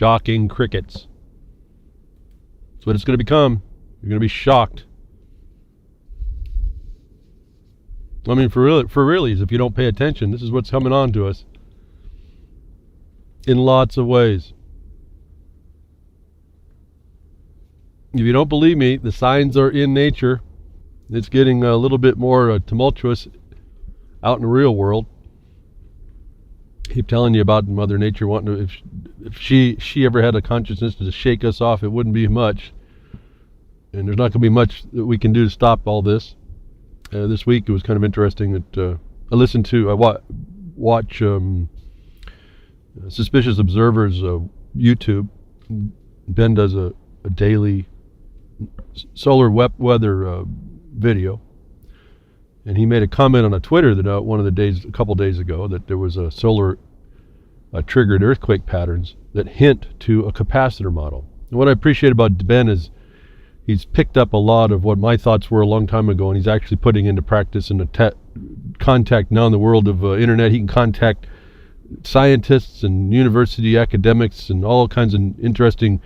shocking crickets. That's what it's going to become. You're going to be shocked. I mean, for realies, if you don't pay attention, this is what's coming on to us in lots of ways. If you don't believe me, the signs are in nature. It's getting a little bit more tumultuous out in the real world. I keep telling you about Mother Nature wanting to, if she ever had a consciousness to shake us off, it wouldn't be much. And there's not going to be much that we can do to stop all this. This week it was kind of interesting that I watch Suspicious Observer's YouTube. Ben does a daily solar weather video, and he made a comment on a Twitter that a couple days ago, that there was a solar triggered earthquake patterns that hint to a capacitor model. And what I appreciate about Ben is he's picked up a lot of what my thoughts were a long time ago, and he's actually putting into practice in contact now in the world of internet. He can contact scientists and university academics and all kinds of interesting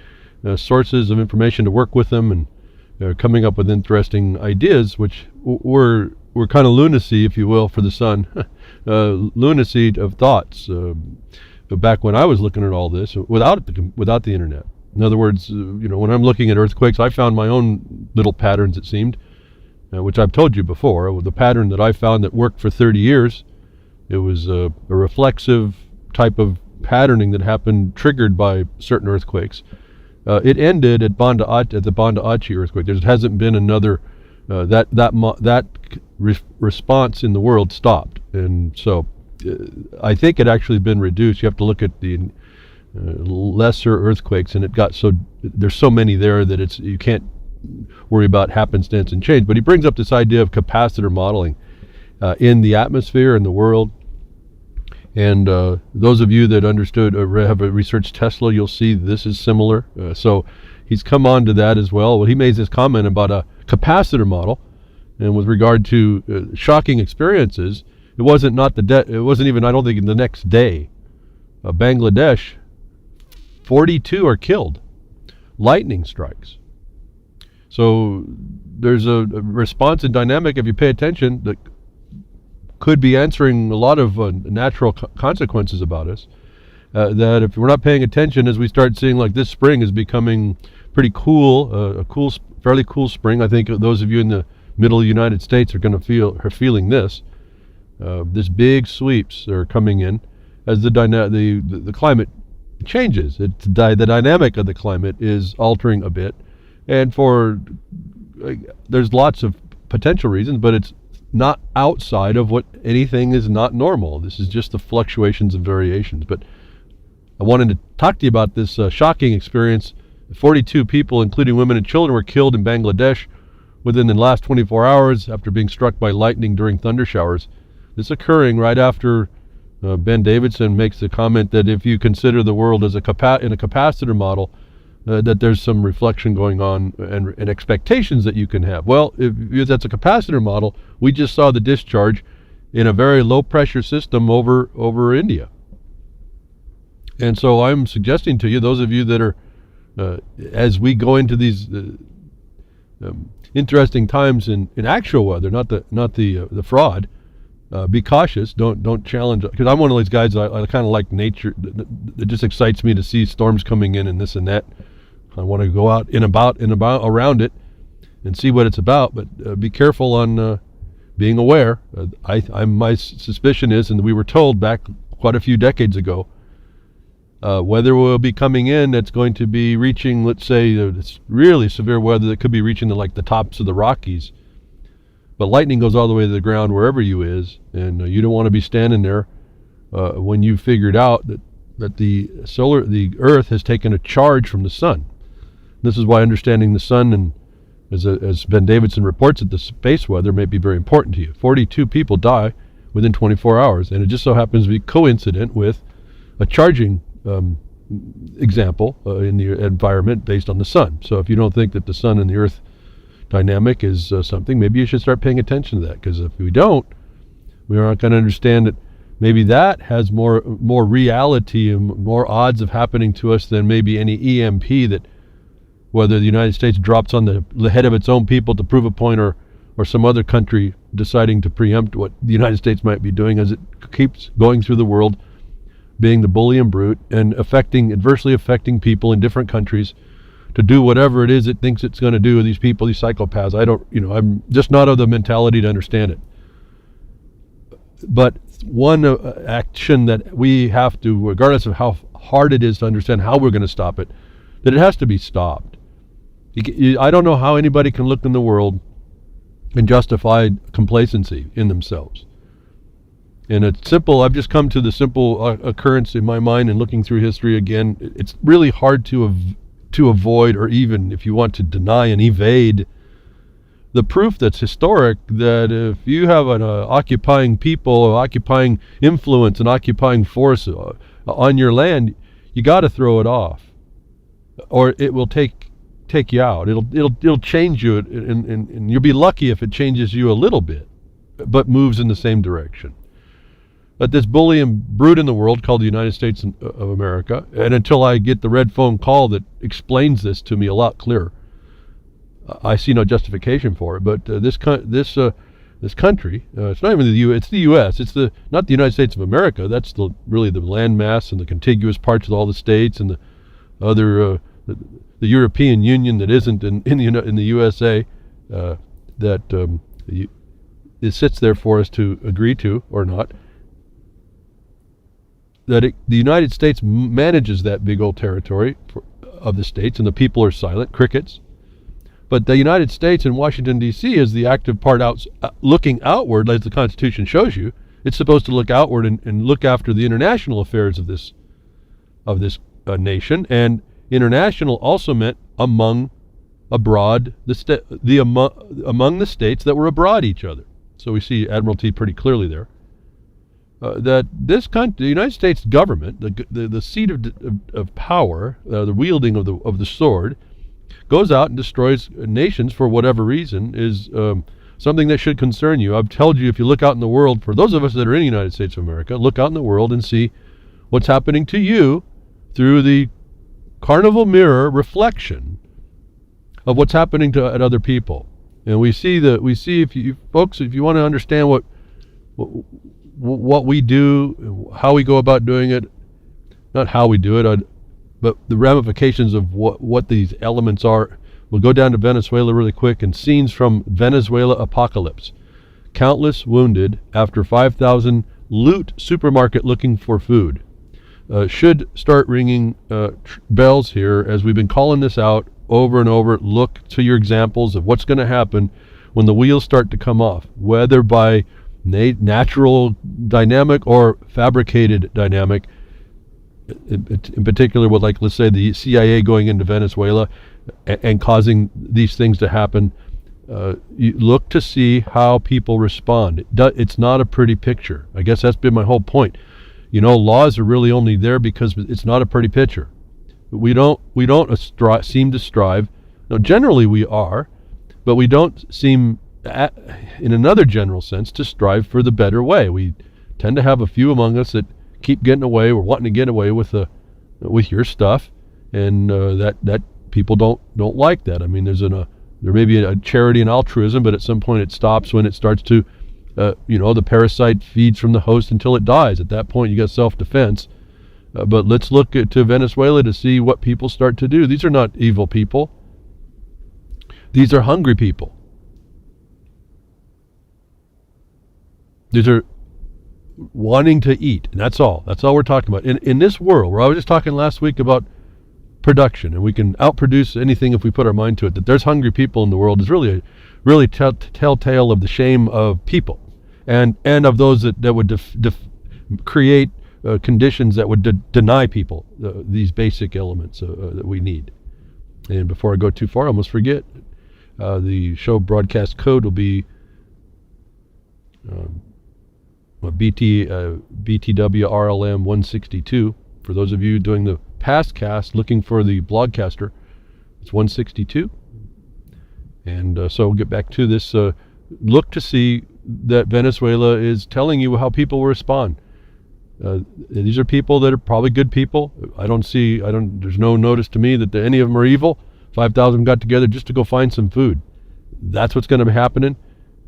sources of information to work with them, and they're coming up with interesting ideas, which were kind of lunacy, if you will, for the sun. Lunacy of thoughts. Back when I was looking at all this without the internet. In other words, when I'm looking at earthquakes, I found my own little patterns, it seemed, which I've told you before. The pattern that I found that worked for 30 years, it was a reflexive type of patterning that happened triggered by certain earthquakes. It ended at the Banda Aceh earthquake. There hasn't been another. That response in the world stopped, and so I think it actually been reduced. You have to look at the lesser earthquakes, and there's so many there that you can't worry about happenstance and change. But he brings up this idea of capacitor modeling in the atmosphere and the world. And those of you that understood or have researched Tesla, you'll see this is similar. So he's come on to that as well. Well, he made this comment about a capacitor model, and with regard to shocking experiences, it wasn't even, I don't think, in the next day. Bangladesh, 42 are killed. Lightning strikes. So there's a response and dynamic, if you pay attention, that could be answering a lot of natural consequences about us. That if we're not paying attention, as we start seeing, like this spring is becoming pretty cool, fairly cool spring. I think those of you in the middle United States are feeling this. This big sweeps are coming in as the climate changes. The dynamic of the climate is altering a bit, and there's lots of potential reasons, but it's not outside of what anything is not normal. This is just the fluctuations and variations. But I wanted to talk to you about this shocking experience. 42 people, including women and children, were killed in Bangladesh within the last 24 hours after being struck by lightning during thunder showers. This occurring right after Ben Davidson makes the comment that if you consider the world as in a capacitor model, that there's some reflection going on and expectations that you can have. Well, if that's a capacitor model, we just saw the discharge in a very low pressure system over India. And so I'm suggesting to you, those of you that are, as we go into these interesting times in actual weather, not the fraud, be cautious. Don't challenge, because I'm one of those guys. I kind of like nature. It just excites me to see storms coming in and this and that. I want to go out around it and see what it's about. But be careful on being aware. My suspicion is, and we were told back quite a few decades ago, weather will be coming in that's going to be reaching, let's say, it's really severe weather that could be reaching the tops of the Rockies. But lightning goes all the way to the ground wherever you is, and you don't want to be standing there when you figured out that the Earth has taken a charge from the sun. This is why understanding the sun, and as Ben Davidson reports it, the space weather may be very important to you. 42 people die within 24 hours, and it just so happens to be coincident with a charging example in the environment based on the sun. So if you don't think that the sun and the Earth dynamic is something, maybe you should start paying attention to that, because if we don't, we aren't going to understand that maybe that has more reality and more odds of happening to us than maybe any EMP that, whether the United States drops on the head of its own people to prove a point, or some other country deciding to preempt what the United States might be doing as it keeps going through the world, being the bully and brute, and adversely affecting people in different countries to do whatever it is it thinks it's going to do with these people, these psychopaths. I'm just not of the mentality to understand it. But one action that we have to, regardless of how hard it is to understand how we're going to stop it, that it has to be stopped. I don't know how anybody can look in the world and justify complacency in themselves. And I've just come to the simple occurrence in my mind, and looking through history again, it's really hard to avoid, or even, if you want to deny and evade, the proof that's historic, that if you have an occupying people, occupying influence, and occupying force on your land, you got to throw it off, or it will take you out. It'll change you, and you'll be lucky if it changes you a little bit, but moves in the same direction. But this bully and brute in the world called the United States of America, and until I get the red phone call that explains this to me a lot clearer, I see no justification for it. But this country, it's not even the U.S., it's the U.S. It's not the United States of America. That's really the landmass and the contiguous parts of all the states and the other the European Union that isn't in the USA, that it sits there for us to agree to or not. The United States manages that big old territory of the states, and the people are silent, crickets. But the United States and Washington, D.C. is the active part looking outward, as the Constitution shows you. It's supposed to look outward and look after the international affairs of this nation. And international also meant among the states that were abroad each other. So we see admiralty pretty clearly there. That this country, the United States government, the seat of power, the wielding of the sword, goes out and destroys nations for whatever reason, is something that should concern you. I've told you, if you look out in the world, for those of us that are in the United States of America, look out in the world and see what's happening to you through the carnival mirror reflection of what's happening at other people. And we see if you want to understand what we do, how we go about doing it, not how we do it, but the ramifications of what these elements are. We'll go down to Venezuela really quick, and scenes from Venezuela apocalypse. Countless wounded after 5,000 loot supermarket looking for food. Should start ringing bells here, as we've been calling this out over and over. Look to your examples of what's going to happen when the wheels start to come off, whether by natural dynamic or fabricated dynamic. In particular, with, like, let's say the CIA going into Venezuela and causing these things to happen. You look to see how people respond. It's not a pretty picture. I guess that's been my whole point. Laws are really only there because it's not a pretty picture. We don't seem to strive. Now, generally we are, but we don't seem, in another general sense, to strive for the better way. We tend to have a few among us that keep getting away, or wanting to get away with your stuff, and that people don't like that. I mean, there may be a charity and altruism, but at some point it stops when it starts to, the parasite feeds from the host until it dies. At that point, you got self-defense. But let's look to Venezuela to see what people start to do. These are not evil people. These are hungry people. These are wanting to eat, and that's all we're talking about in this world, where I was just talking last week about production, and we can outproduce anything if we put our mind to it. That there's hungry people in the world is really telltale of the shame of people, and of those that would create conditions that would deny people these basic elements that we need. And before I go too far, I almost forget, the show broadcast code will be BTW RLM 162. For those of you doing the past cast, looking for the blogcaster, it's 162. And so we'll get back to this. Look to see that Venezuela is telling you how people will respond. These are people that are probably good people. There's no notice to me that any of them are evil. 5,000 got together just to go find some food. That's what's going to be happening.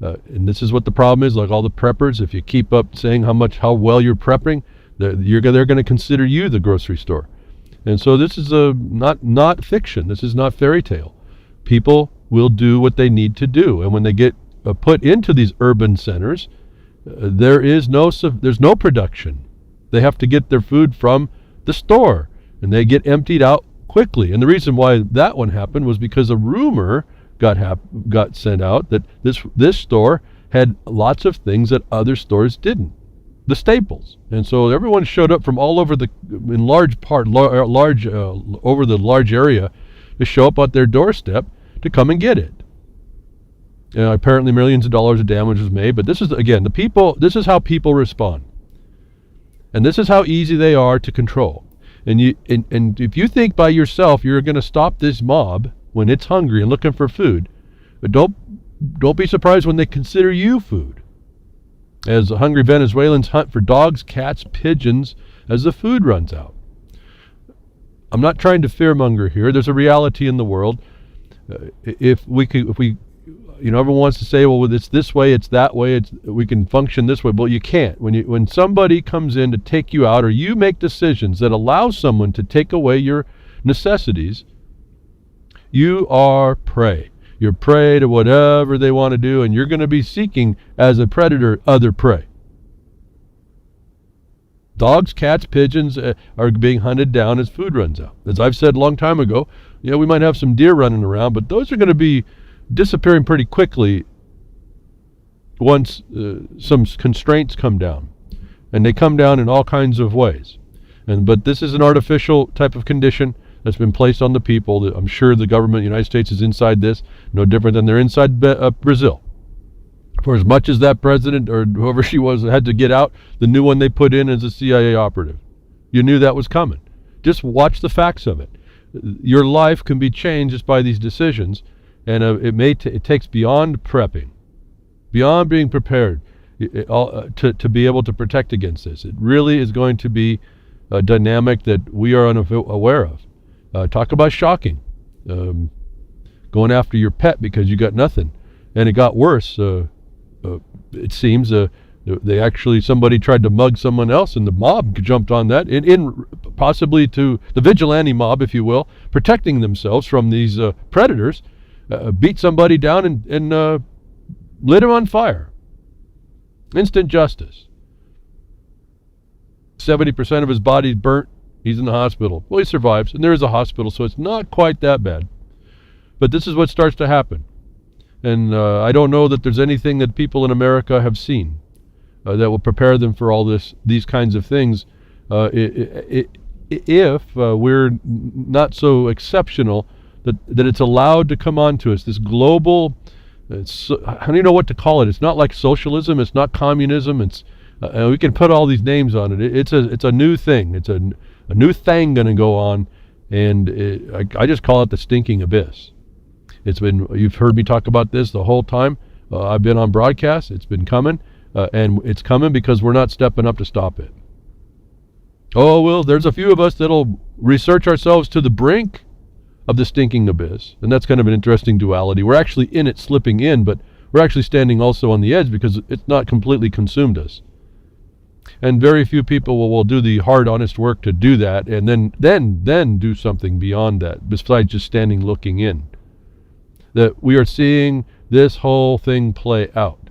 And this is what the problem is, like all the preppers. If you keep up saying how well you're prepping, they're going to consider you the grocery store. And so this is not fiction. This is not fairy tale. People will do what they need to do. And when they get put into these urban centers, there's no production. They have to get their food from the store, and they get emptied out quickly. And the reason why that one happened was because a rumor got sent out that this store had lots of things that other stores didn't, the staples. And so everyone showed up from all over over the large area to show up at their doorstep to come and get it. Apparently millions of dollars of damage was made, but this is, again, this is how people respond. And this is how easy they are to control. And if you think by yourself you're going to stop this mob when it's hungry and looking for food, but don't be surprised when they consider you food. As the hungry Venezuelans hunt for dogs, cats, pigeons as the food runs out. I'm not trying to fearmonger here. There's a reality in the world. Everyone wants to say, well, it's this way, it's that way, we can function this way. Well, you can't. When somebody comes in to take you out, or you make decisions that allow someone to take away your necessities, you are prey. You're prey to whatever they want to do, and you're going to be seeking, as a predator, other prey. Dogs, cats, pigeons are being hunted down as food runs out. As I've said a long time ago, we might have some deer running around, but those are going to be disappearing pretty quickly once some constraints come down. And they come down in all kinds of ways. But this is an artificial type of condition that's been placed on the people. I'm sure the government of the United States is inside this, no different than they're inside Brazil. For as much as that president, or whoever she was, had to get out, the new one they put in is a CIA operative. You knew that was coming. Just watch the facts of it. Your life can be changed just by these decisions, and it takes beyond prepping, beyond being prepared to be able to protect against this. It really is going to be a dynamic that we are unaware of. Talk about shocking. Going after your pet because you got nothing. And it got worse. It seems somebody tried to mug someone else, and the mob jumped on that, in possibly to the vigilante mob, if you will, protecting themselves from these predators, beat somebody down and lit him on fire. Instant justice. 70% of his body's burnt. He's in the hospital. Well, he survives, and there is a hospital, so it's not quite that bad. But this is what starts to happen. And I don't know that there's anything that people in America have seen that will prepare them for all these kinds of things. If we're not so exceptional that it's allowed to come onto us, this global, I don't even know what to call it. It's not like socialism. It's not communism. We can put all these names on it. It's a new thing. It's a new thing going to go on, and I just call it the stinking abyss. You've heard me talk about this the whole time. I've been on broadcast. It's been coming, and it's coming because we're not stepping up to stop it. Oh, well, there's a few of us that'll research ourselves to the brink of the stinking abyss, and that's kind of an interesting duality. We're actually in it, slipping in, but we're actually standing also on the edge because it's not completely consumed us. And very few people will do the hard, honest work to do that, and then do something beyond that, besides just standing looking in. That we are seeing this whole thing play out.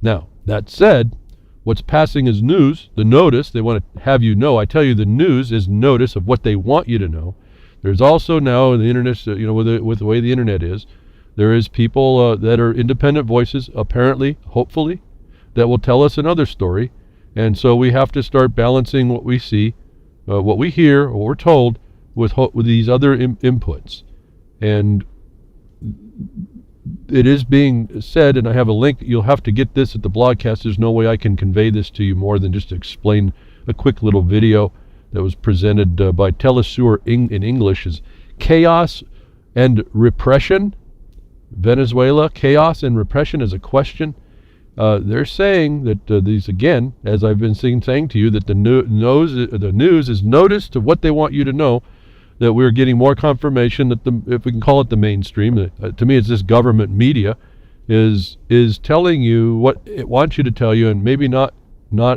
Now, that said, what's passing is news, the notice. They want to have you know. I tell you, the news is notice of what they want you to know. There's also now the internet, with the way the internet is, there is people that are independent voices, apparently, hopefully, that will tell us another story. And so we have to start balancing what we see, what we hear, or what we're told with these other inputs. And it is being said, and I have a link, you'll have to get this at the blogcast. There's no way I can convey this to you more than just to explain a quick little video that was presented by Telesur in English is Chaos and Repression. Venezuela, Chaos and Repression is a question. They're saying that these, again, as I've been saying to you, that the news is notice to what they want you to know, that we're getting more confirmation that if we can call it the mainstream, to me it's this government media, is telling you what it wants you to tell you, and maybe not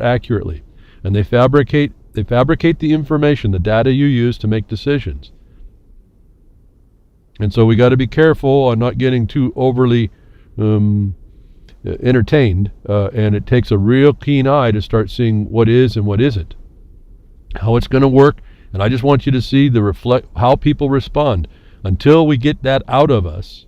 accurately. And they fabricate the information, the data you use to make decisions. And so we got to be careful on not getting too overly entertained, and it takes a real keen eye to start seeing what is and what isn't, how it's going to work. And I just want you to see how people respond. Until we get that out of us,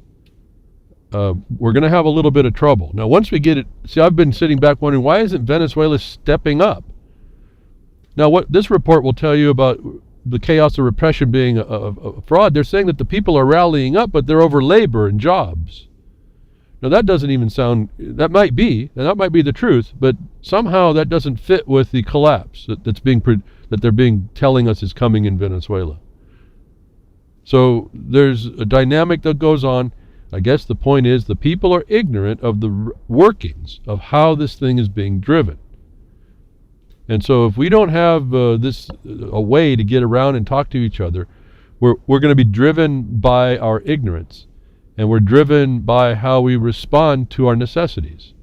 we're going to have a little bit of trouble. Now, once we get it, see, I've been sitting back wondering, why isn't Venezuela stepping up? Now, what this report will tell you about the chaos of repression being a fraud, they're saying that the people are rallying up, but they're over labor and jobs. Now, that doesn't even sound, that might be the truth, but somehow that doesn't fit with the collapse that they're telling us is coming in Venezuela. So there's a dynamic that goes on. I guess the point is the people are ignorant of the workings of how this thing is being driven. And so if we don't have a way to get around and talk to each other, we're going to be driven by our ignorance, and we're driven by how we respond to our necessities.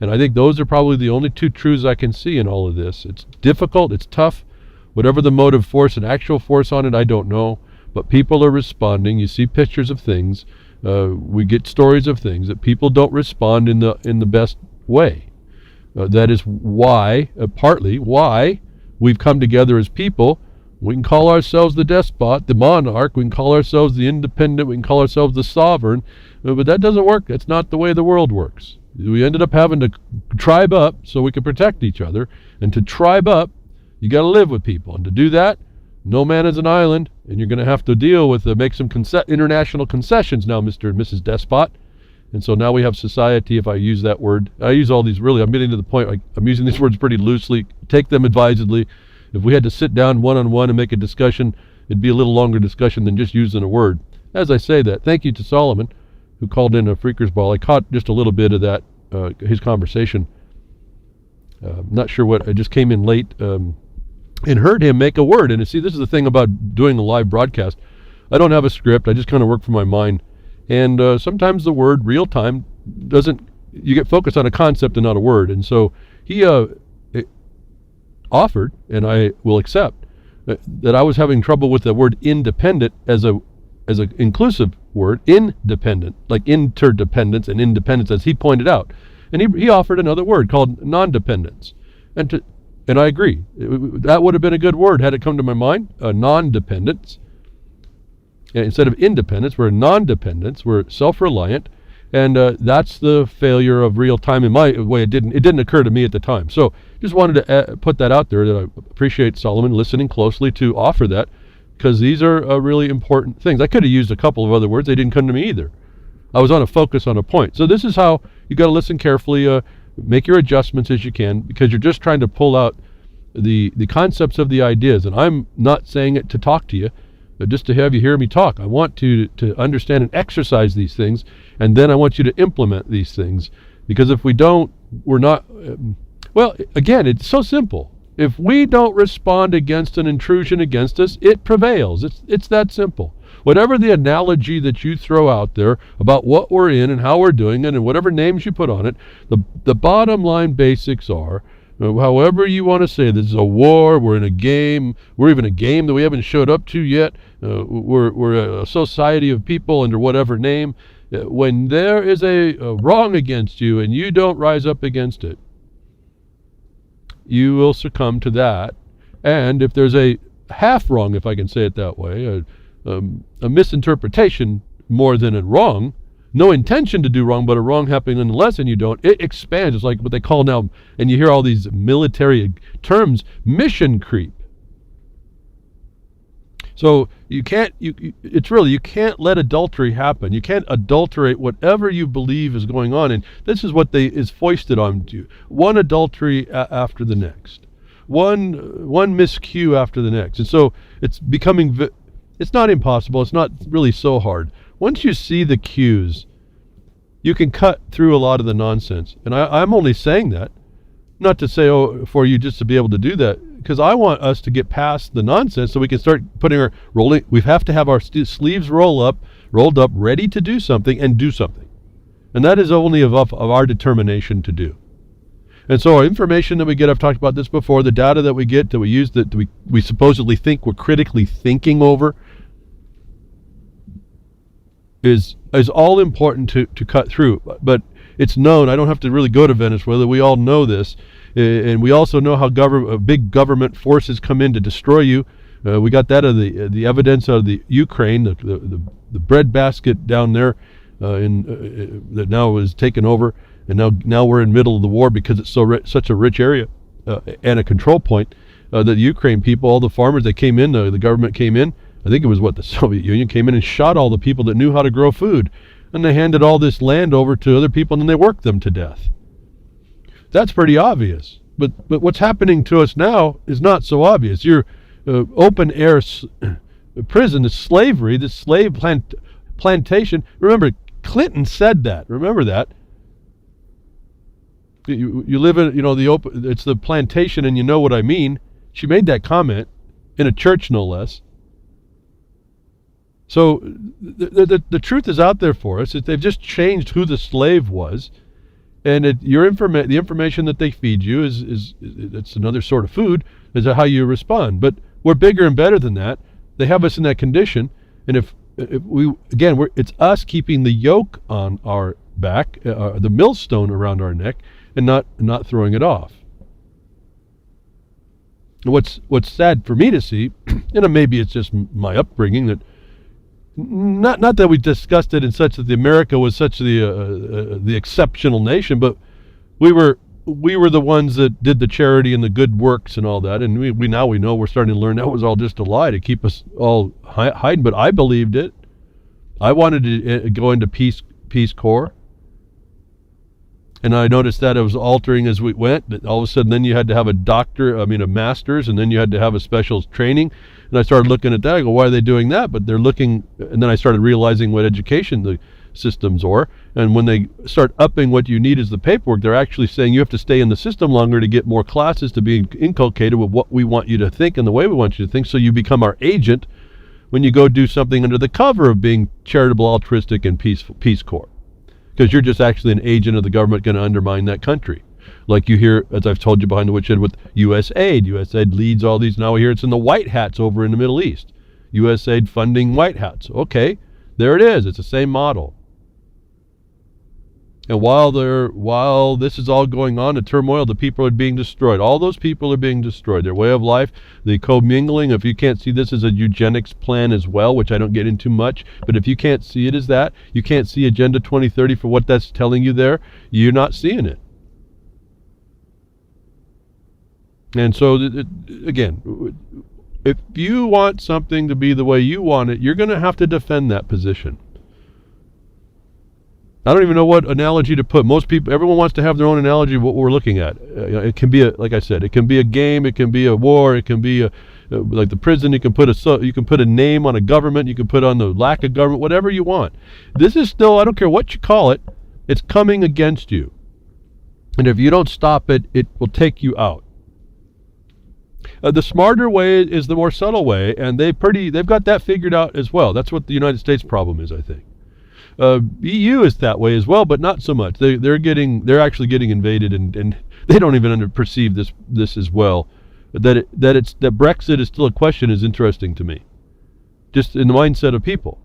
And I think those are probably the only two truths I can see in all of this. It's difficult, it's tough. Whatever the motive force and actual force on it, I don't know. But people are responding. You see pictures of things. We get stories of things that people don't respond in the best way. That is why, partly why, we've come together as people. We can call ourselves the despot, the monarch. We can call ourselves the independent. We can call ourselves the sovereign. But that doesn't work. That's not the way the world works. We ended up having to tribe up so we could protect each other. And to tribe up, you got to live with people. And to do that, no man is an island. And you're going to have to deal with, make some international concessions now, Mr. and Mrs. Despot. And so now we have society, if I use that word. I use all these, really, I'm getting to the point, I'm using these words pretty loosely. Take them advisedly. If we had to sit down one-on-one and make a discussion, it'd be a little longer discussion than just using a word. As I say that, thank you to Solomon, who called in a Freaker's Ball. I caught just a little bit of that, his conversation. Not sure what, I just came in late and heard him make a word. And see, this is the thing about doing a live broadcast. I don't have a script. I just kind of work from my mind. And sometimes the word real time you get focused on a concept and not a word. And so he offered, and I will accept, that I was having trouble with the word independent as a inclusive word, independent, like interdependence and independence, as he pointed out. And he offered another word called non-dependence. And I agree. That would have been a good word had it come to my mind, non-dependence. Instead of independence, we're non-dependence, we're self-reliant, and that's the failure of real time in my way. It didn't occur to me at the time. So just wanted to put that out there, that I appreciate Solomon listening closely to offer that, because these are really important things. I could have used a couple of other words. They didn't come to me either. I was on a focus on a point. So this is how you got to listen carefully, make your adjustments as you can, because you're just trying to pull out the concepts of the ideas. And I'm not saying it to talk to you, but just to have you hear me talk. I want to understand and exercise these things, and then I want you to implement these things. Because if we don't, we're not, well, again, it's so simple. If we don't respond against an intrusion against us, it prevails. It's that simple. Whatever the analogy that you throw out there about what we're in and how we're doing it and whatever names you put on it, the bottom line basics are, however you want to say this is a war, we're in a game, we're even a game that we haven't showed up to yet, we're a society of people under whatever name. When there is a wrong against you and you don't rise up against it, you will succumb to that. And if there's a half wrong, if I can say it that way, a misinterpretation more than a wrong, no intention to do wrong, but a wrong happening nonetheless, and you don't, it expands. It's like what they call now, and you hear all these military terms, mission creep. So you can't let adultery happen. You can't adulterate whatever you believe is going on. And this is what is foisted onto you. One adultery after the next. One miscue after the next. And so it's becoming, it's not impossible. It's not really so hard. Once you see the cues, you can cut through a lot of the nonsense. And I'm only saying that, not to say, for you just to be able to do that, because I want us to get past the nonsense so we can start putting we have to have our sleeves rolled up, ready to do something and do something. And that is only of our determination to do. And so our information that we get, I've talked about this before, the data that we get, that we use, that we supposedly think we're critically thinking over, is all important to cut through. But it's known, I don't have to really go to Venezuela, we all know this, and we also know how big government forces come in to destroy you. We got that of the evidence out of the Ukraine, the breadbasket down there that now is taken over, and now we're in the middle of the war because it's such a rich area and a control point. The Ukraine people, all the farmers that came in, the government came in, I think it was the Soviet Union came in and shot all the people that knew how to grow food, and they handed all this land over to other people, and then they worked them to death. That's pretty obvious. But what's happening to us now is not so obvious. Your open air prison, the slavery, the slave plantation. Remember, Clinton said that. Remember that. You live in, the open. It's the plantation, and you know what I mean. She made that comment in a church, no less. So the truth is out there for us. They've just changed who the slave was, and the information that they feed you is it's another sort of food. Is how you respond. But we're bigger and better than that. They have us in that condition, and if it's us keeping the yoke on our back, the millstone around our neck, and not throwing it off. What's sad for me to see, and maybe it's just my upbringing, that not that we discussed it in such that America was such the exceptional nation, but we were the ones that did the charity and the good works and all that, and we know we're starting to learn that was all just a lie to keep us all hiding. But I believed it. I wanted to go into Peace Corps. And I noticed that it was altering as we went. That all of a sudden, then you had to have a master's, and then you had to have a special training. And I started looking at that. I go, why are they doing that? But they're looking, and then I started realizing what education the systems are. And when they start upping what you need as the paperwork, they're actually saying you have to stay in the system longer to get more classes to be inculcated with what we want you to think and the way we want you to think. So you become our agent when you go do something under the cover of being charitable, altruistic, and Peace Corps. Because you're just actually an agent of the government going to undermine that country. Like you hear, as I've told you behind the Woodshed, with USAID. USAID leads all these. Now we hear it's in the white hats over in the Middle East. USAID funding white hats. Okay, there it is. It's the same model. And while this is all going on, the turmoil, the people are being destroyed. All those people are being destroyed. Their way of life, the commingling. If you can't see this as a eugenics plan as well, which I don't get into much, but if you can't see it as that, you can't see Agenda 2030 for what that's telling you there, you're not seeing it. And so, again, if you want something to be the way you want it, you're going to have to defend that position. I don't even know what analogy to put. Everyone wants to have their own analogy of what we're looking at. It can be like I said, it can be a game, it can be a war, it can be like the prison. You can put a name on a government, you can put on the lack of government, whatever you want. This is still, I don't care what you call it, it's coming against you. And if you don't stop it, it will take you out. The smarter way is the more subtle way, and they've got that figured out as well. That's what the United States problem is, I think. EU is that way as well, but not so much. They're actually getting invaded, and they don't even perceive this as well. That Brexit is still a question is interesting to me, just in the mindset of people.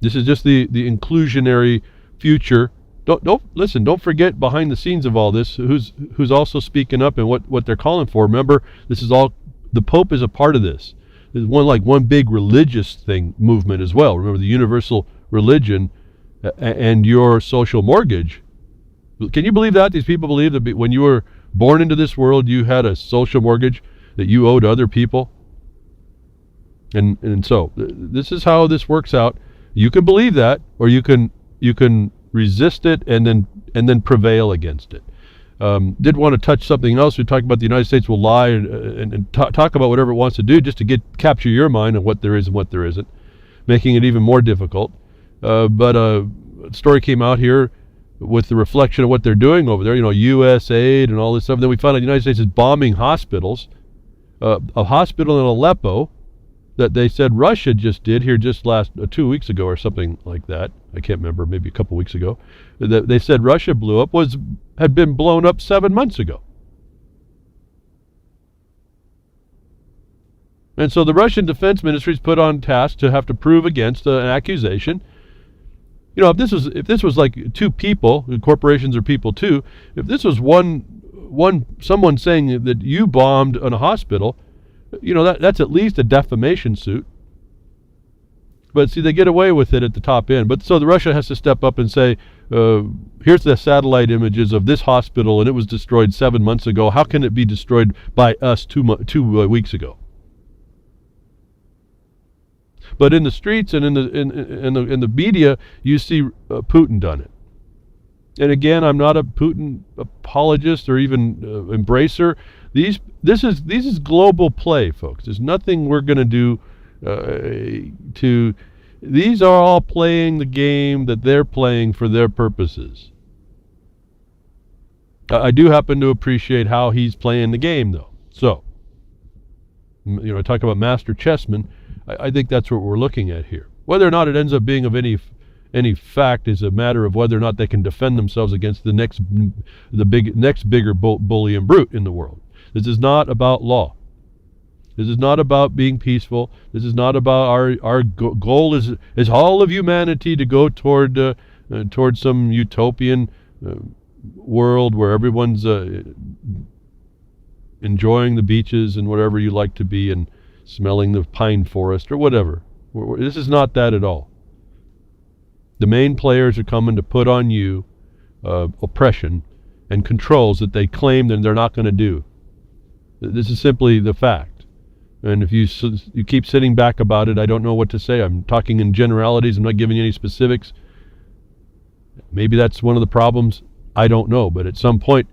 This is just the inclusionary future. Don't forget behind the scenes of all this, who's also speaking up and what they're calling for. Remember, this is all, the Pope is a part of this. There's one big religious movement as well. Remember the universal religion and your social mortgage. Can you believe that? These people believe that when you were born into this world, you had a social mortgage that you owed other people. And so this is how this works out. You can believe that, or you can resist it and then prevail against it. Did want to touch something else. We talked about the United States will lie and talk about whatever it wants to do just to capture your mind of what there is and what there isn't, making it even more difficult. But a story came out here with the reflection of what they're doing over there, U.S. aid and all this stuff. And then we found out the United States is bombing hospitals. A hospital in Aleppo that they said Russia just did here just 2 weeks ago or something like that. I can't remember, maybe a couple weeks ago. That they said Russia blew up had been blown up 7 months ago. And so the Russian Defense Ministry is put on task to have to prove against an accusation. If this was like two people, corporations are people too. If this was someone saying that you bombed on a hospital, that's at least a defamation suit. But see, they get away with it at the top end. But so the Russia has to step up and say, here's the satellite images of this hospital, and it was destroyed 7 months ago. How can it be destroyed by us 2 weeks ago? But in the streets and in the media, you see Putin done it. And again, I'm not a Putin apologist or even embracer. This is global play, folks. There's nothing we're going to do These are all playing the game that they're playing for their purposes. I do happen to appreciate how he's playing the game, though. So, I talk about master chessmen. I think that's what we're looking at here. Whether or not it ends up being of any fact is a matter of whether or not they can defend themselves against the next bigger bully and brute in the world. This is not about law. This is not about being peaceful. This is not about our goal is all of humanity to go toward some utopian world where everyone's enjoying the beaches and whatever you like to be and smelling the pine forest or whatever. This is not that at all. The main players are coming to put on you oppression and controls that they claim that they're not going to do. This is simply the fact. And if you keep sitting back about it, I don't know what to say. I'm talking in generalities. I'm not giving you any specifics. Maybe that's one of the problems. I don't know. But at some point,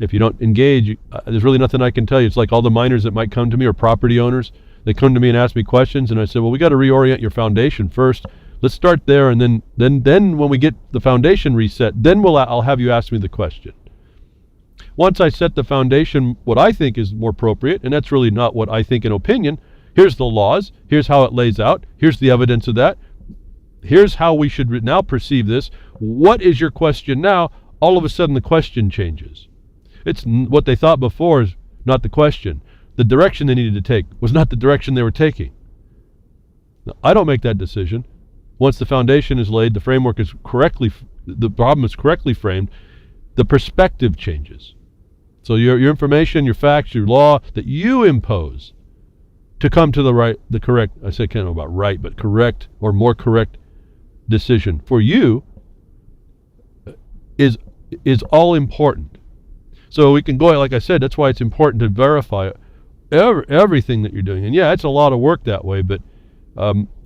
if you don't engage, there's really nothing I can tell you. It's like all the miners that might come to me or property owners. They come to me and ask me questions, and I said, well, we got to reorient your foundation first. Let's start there, and then when we get the foundation reset, then I'll have you ask me the question. Once I set the foundation, what I think is more appropriate, and that's really not what I think in opinion, here's the laws, here's how it lays out, here's the evidence of that, here's how we should now perceive this. What is your question now? All of a sudden the question changes. It's what they thought before is not the question. The direction they needed to take was not the direction they were taking. Now, I don't make that decision. Once the foundation is laid, the framework is the problem is correctly framed, the perspective changes. So your information, your facts, your law that you impose to come to the correct, I say I can't know about right, but correct or more correct decision for you is all important. So we can go, like I said, that's why it's important to verify everything that you're doing. And yeah, it's a lot of work that way, but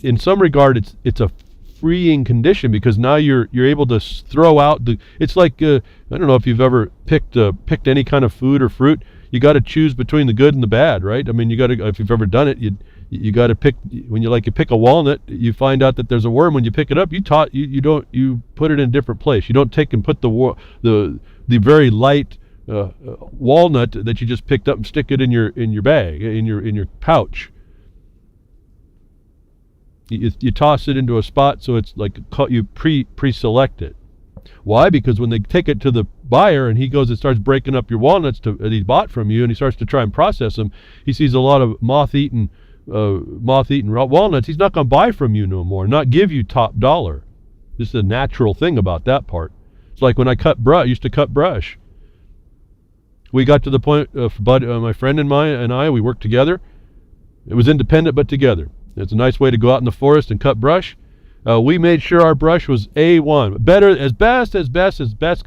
in some regard, it's a freeing condition because now you're able to throw out it's like I don't know if you've ever picked any kind of food or fruit. You got to choose between the good and the bad, right? I mean, you got to, if you've ever done it, you got to pick. When you pick a walnut, you find out that there's a worm. When you pick it up, you put it in a different place. You don't take and put the very light walnut that you just picked up and stick it in your bag, in your pouch. You toss it into a spot so it's like you pre-select it. Why? Because when they take it to the buyer and he goes and starts breaking up your walnuts that he bought from you and he starts to try and process them, he sees a lot of moth-eaten walnuts. He's not going to buy from you no more, not give you top dollar. This is a natural thing about that part. It's like when I used to cut brush. We got to the point of my friend and I, we worked together. It was independent but together. It's a nice way to go out in the forest and cut brush. We made sure our brush was A1, better, as best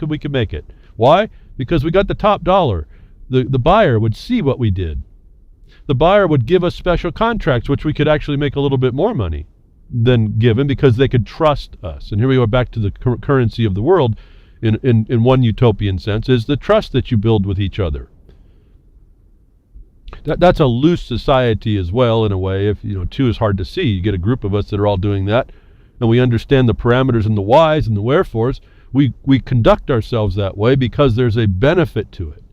we could make it. Why? Because we got the top dollar. The buyer would see what we did. The buyer would give us special contracts, which we could actually make a little bit more money than given because they could trust us. And here we are back to the currency of the world in one utopian sense, is the trust that you build with each other. That's a loose society as well, in a way. If two is hard to see, you get a group of us that are all doing that. and we understand the parameters and the whys and the wherefores, we conduct ourselves that way because there's a benefit to it.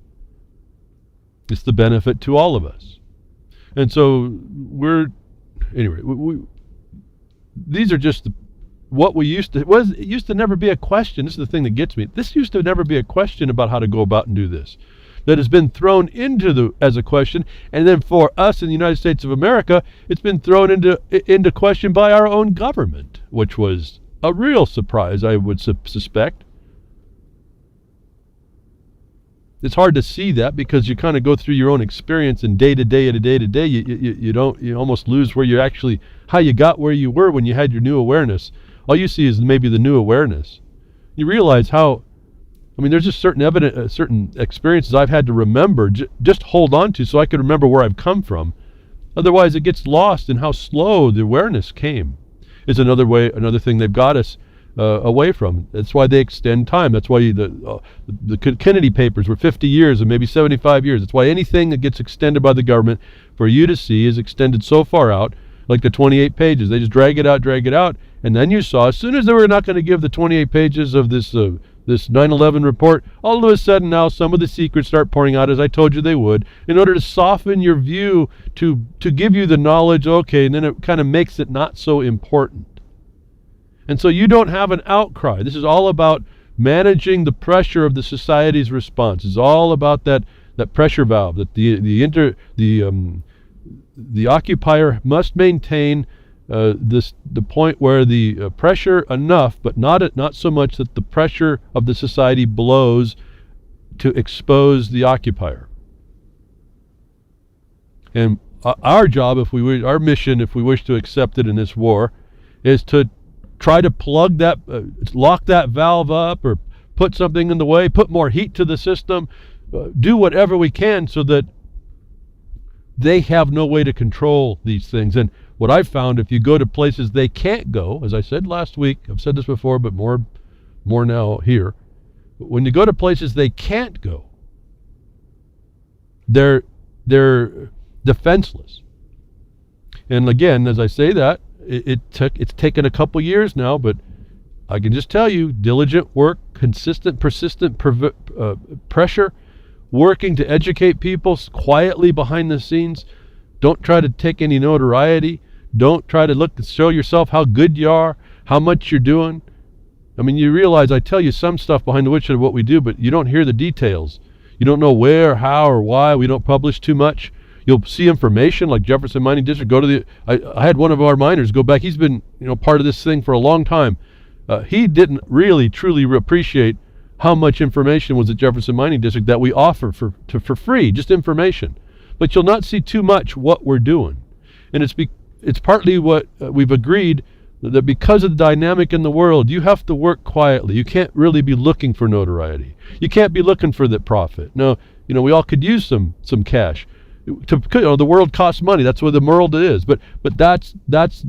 It's the benefit to all of us. And so these are just what we used to, it used to never be a question. This is the thing that gets me. This used to never be a question about how to go about and do this. That has been thrown as a question, and then for us in the United States of America, it's been thrown into question by our own government, which was a real surprise, I would suspect. It's hard to see that because you kind of go through your own experience, and day to day, you almost lose how you got where you were when you had your new awareness. All you see is maybe the new awareness. You realize there's just certain experiences I've had to remember, just hold on to so I can remember where I've come from. Otherwise, it gets lost in how slow the awareness came. Is another thing they've got us away from. That's why they extend time. That's why the Kennedy papers were 50 years and maybe 75 years. That's why anything that gets extended by the government for you to see is extended so far out, like the 28 pages. They just drag it out, and then you saw, as soon as they were not going to give the 28 pages of this 9/11 report, all of a sudden now some of the secrets start pouring out, as I told you they would, in order to soften your view, to give you the knowledge, okay, and then it kind of makes it not so important. And so you don't have an outcry. This is all about managing the pressure of the society's response. It's all about that pressure valve that the occupier must maintain the point where the pressure enough, but not so much that the pressure of the society blows to expose the occupier. And our job, our mission, if we wish to accept it in this war, is to try to lock that valve up, or put something in the way, put more heat to the system, do whatever we can so that they have no way to control these things. And what I've found, if you go to places they can't go, as I said last week, I've said this before, but more now here, when you go to places they can't go, they're defenseless. And again, as I say that, it's taken a couple years now, but I can just tell you, diligent work, consistent, persistent pressure, working to educate people quietly behind the scenes. Don't try to take any notoriety. Don't try to show yourself how good you are, how much you're doing. I mean, you realize I tell you some stuff behind the woodshed of what we do, but you don't hear the details. You don't know where, how, or why. We don't publish too much. You'll see information like Jefferson Mining District. I had one of our miners go back. He's been part of this thing for a long time. He didn't really truly appreciate how much information was at Jefferson Mining District that we offer for free, just information. But you'll not see too much what we're doing. And it's partly what we've agreed, that because of the dynamic in the world, you have to work quietly. You can't really be looking for notoriety. You can't be looking for the profit. No, we all could use some cash. The world costs money. That's what the world is. But that's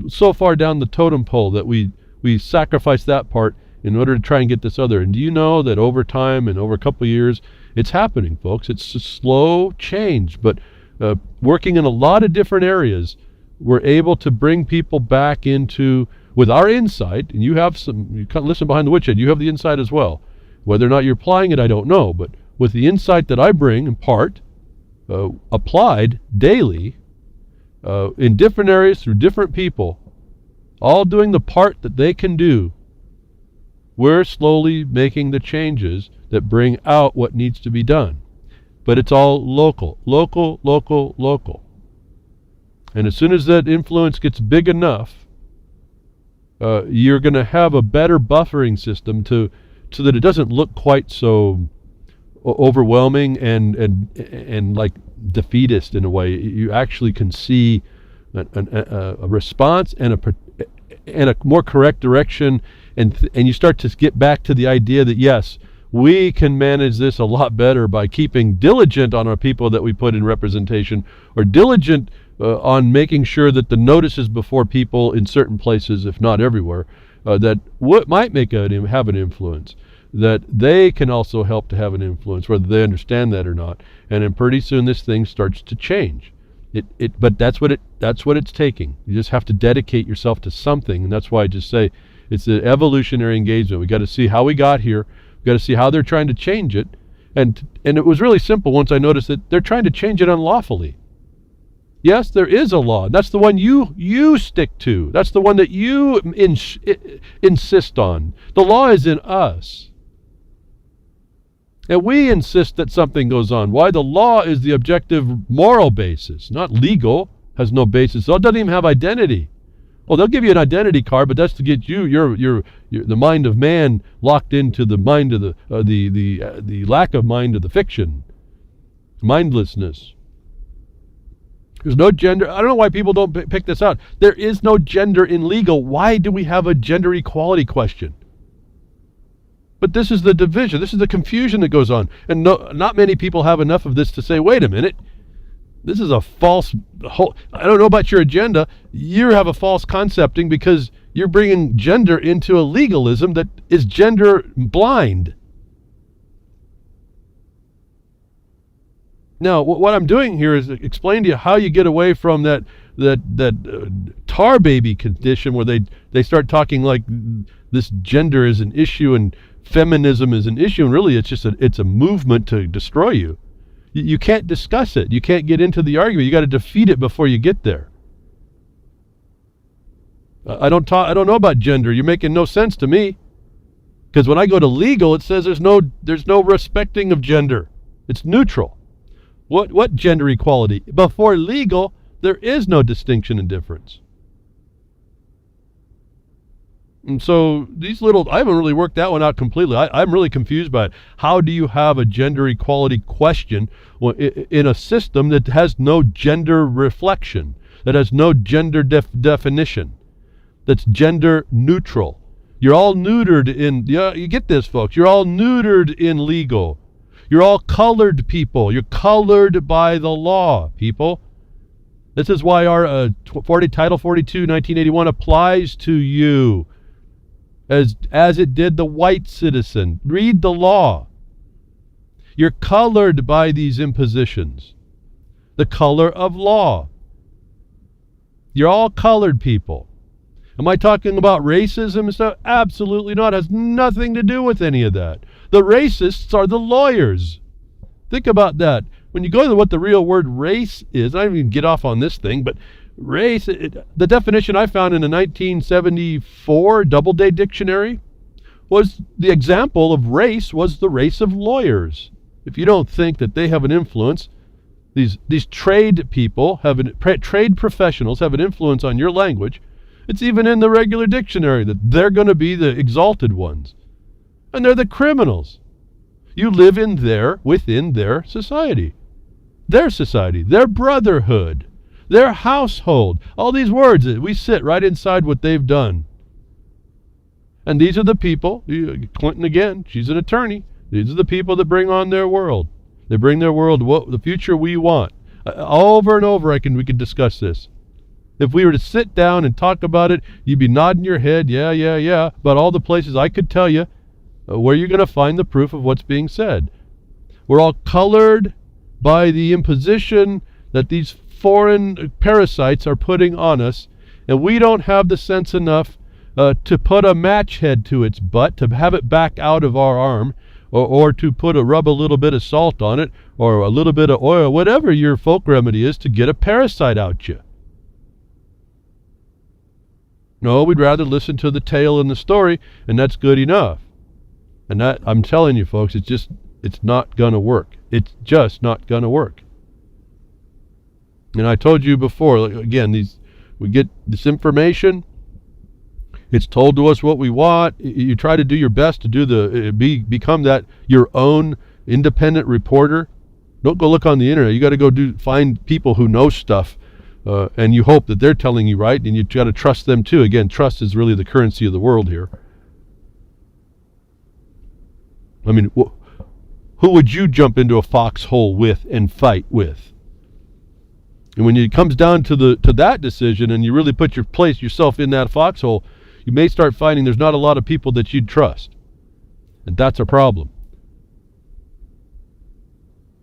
so far down the totem pole that we sacrifice that part in order to try and get this other. And do you know that over time and over a couple of years, it's happening, folks? It's a slow change, but working in a lot of different areas, we're able to bring people back into, with our insight, and you can listen behind the woodshed, you have the insight as well. Whether or not you're applying it, I don't know, but with the insight that I bring, in part, applied daily, in different areas through different people, all doing the part that they can do, we're slowly making the changes that bring out what needs to be done. But it's all local. And as soon as that influence gets big enough, you're going to have a better buffering system so that it doesn't look quite so overwhelming and like defeatist in a way. You actually can see a response and a more correct direction, and you start to get back to the idea that yes, we can manage this a lot better by keeping diligent on our people that we put in representation, or diligent on making sure that the notices before people in certain places, if not everywhere, that what might have an influence, that they can also help to have an influence, whether they understand that or not. And then pretty soon this thing starts to change. But that's what it's taking. You just have to dedicate yourself to something, and that's why I just say, It's the evolutionary engagement. We got to see how we got here. We got to see how they're trying to change it. And it was really simple once I noticed that they're trying to change it unlawfully. Yes, there is a law. That's the one you stick to. That's the one that you insist on. The law is in us. And we insist that something goes on. Why? The law is the objective moral basis, not legal, has no basis. So it doesn't even have identity. Well, they'll give you an identity card, but that's to get you the mind of man locked into the mind of the lack of mind of the fiction, mindlessness. There's no gender. I don't know why people don't pick this out. There is no gender in legal. Why do we have a gender equality question? But this is the division. This is the confusion that goes on. And not many people have enough of this to say, wait a minute, this is a false, I don't know about your agenda. You have a false concepting because you're bringing gender into a legalism that is gender blind. Now, what I'm doing here is explain to you how you get away from that tar baby condition where they start talking like this gender is an issue and feminism is an issue, and really it's a movement to destroy you. You can't discuss it. You can't get into the argument. You got to defeat it before you get there. I don't know about gender. You're making no sense to me. Because when I go to legal, it says there's no respecting of gender. It's neutral. What gender equality? Before legal, there is no distinction and difference. And so I haven't really worked that one out completely. I'm really confused by it. How do you have a gender equality question in a system that has no gender reflection, that has no gender definition, that's gender neutral? You're all neutered you get this, folks. You're all neutered in legal. You're all colored people. You're colored by the law, people. This is why our Title 42, 1981 applies to you. As it did the white citizen. Read the law. You're colored by these impositions. The color of law. You're all colored people. Am I talking about racism and stuff? Absolutely not. It has nothing to do with any of that. The racists are the lawyers. Think about that. When you go to what the real word race is, I don't even get off on this thing, but race, the definition I found in a 1974 Doubleday dictionary was the example of race was the race of lawyers. If you don't think that they have an influence, these trade people trade professionals have an influence on your language. It's even in the regular dictionary that they're going to be the exalted ones. And they're the criminals. You live within their society. Their brotherhood. Their household. All these words, we sit right inside what they've done. And these are the people, Clinton again, she's an attorney. These are the people that bring on their world. They bring their world the future we want. Over and over we could discuss this. If we were to sit down and talk about it, you'd be nodding your head, yeah, about all the places I could tell you where you're going to find the proof of what's being said. We're all colored by the imposition that these foreign parasites are putting on us, and we don't have the sense enough to put a match head to its butt, to have it back out of our arm, or to rub a little bit of salt on it, or a little bit of oil, whatever your folk remedy is to get a parasite out you. No, we'd rather listen to the tale and the story, and that's good enough. And that, I'm telling you folks, it's not going to work. It's just not going to work. And I told you before, again, we get this information. It's told to us what we want. You try to do your best to become that your own independent reporter. Don't go look on the internet. You got to find people who know stuff, and you hope that they're telling you right, and you got to trust them too. Again, trust is really the currency of the world here. I mean, who would you jump into a foxhole with and fight with? And when it comes down to that decision, and you really put yourself in that foxhole, you may start finding there's not a lot of people that you'd trust. And that's a problem.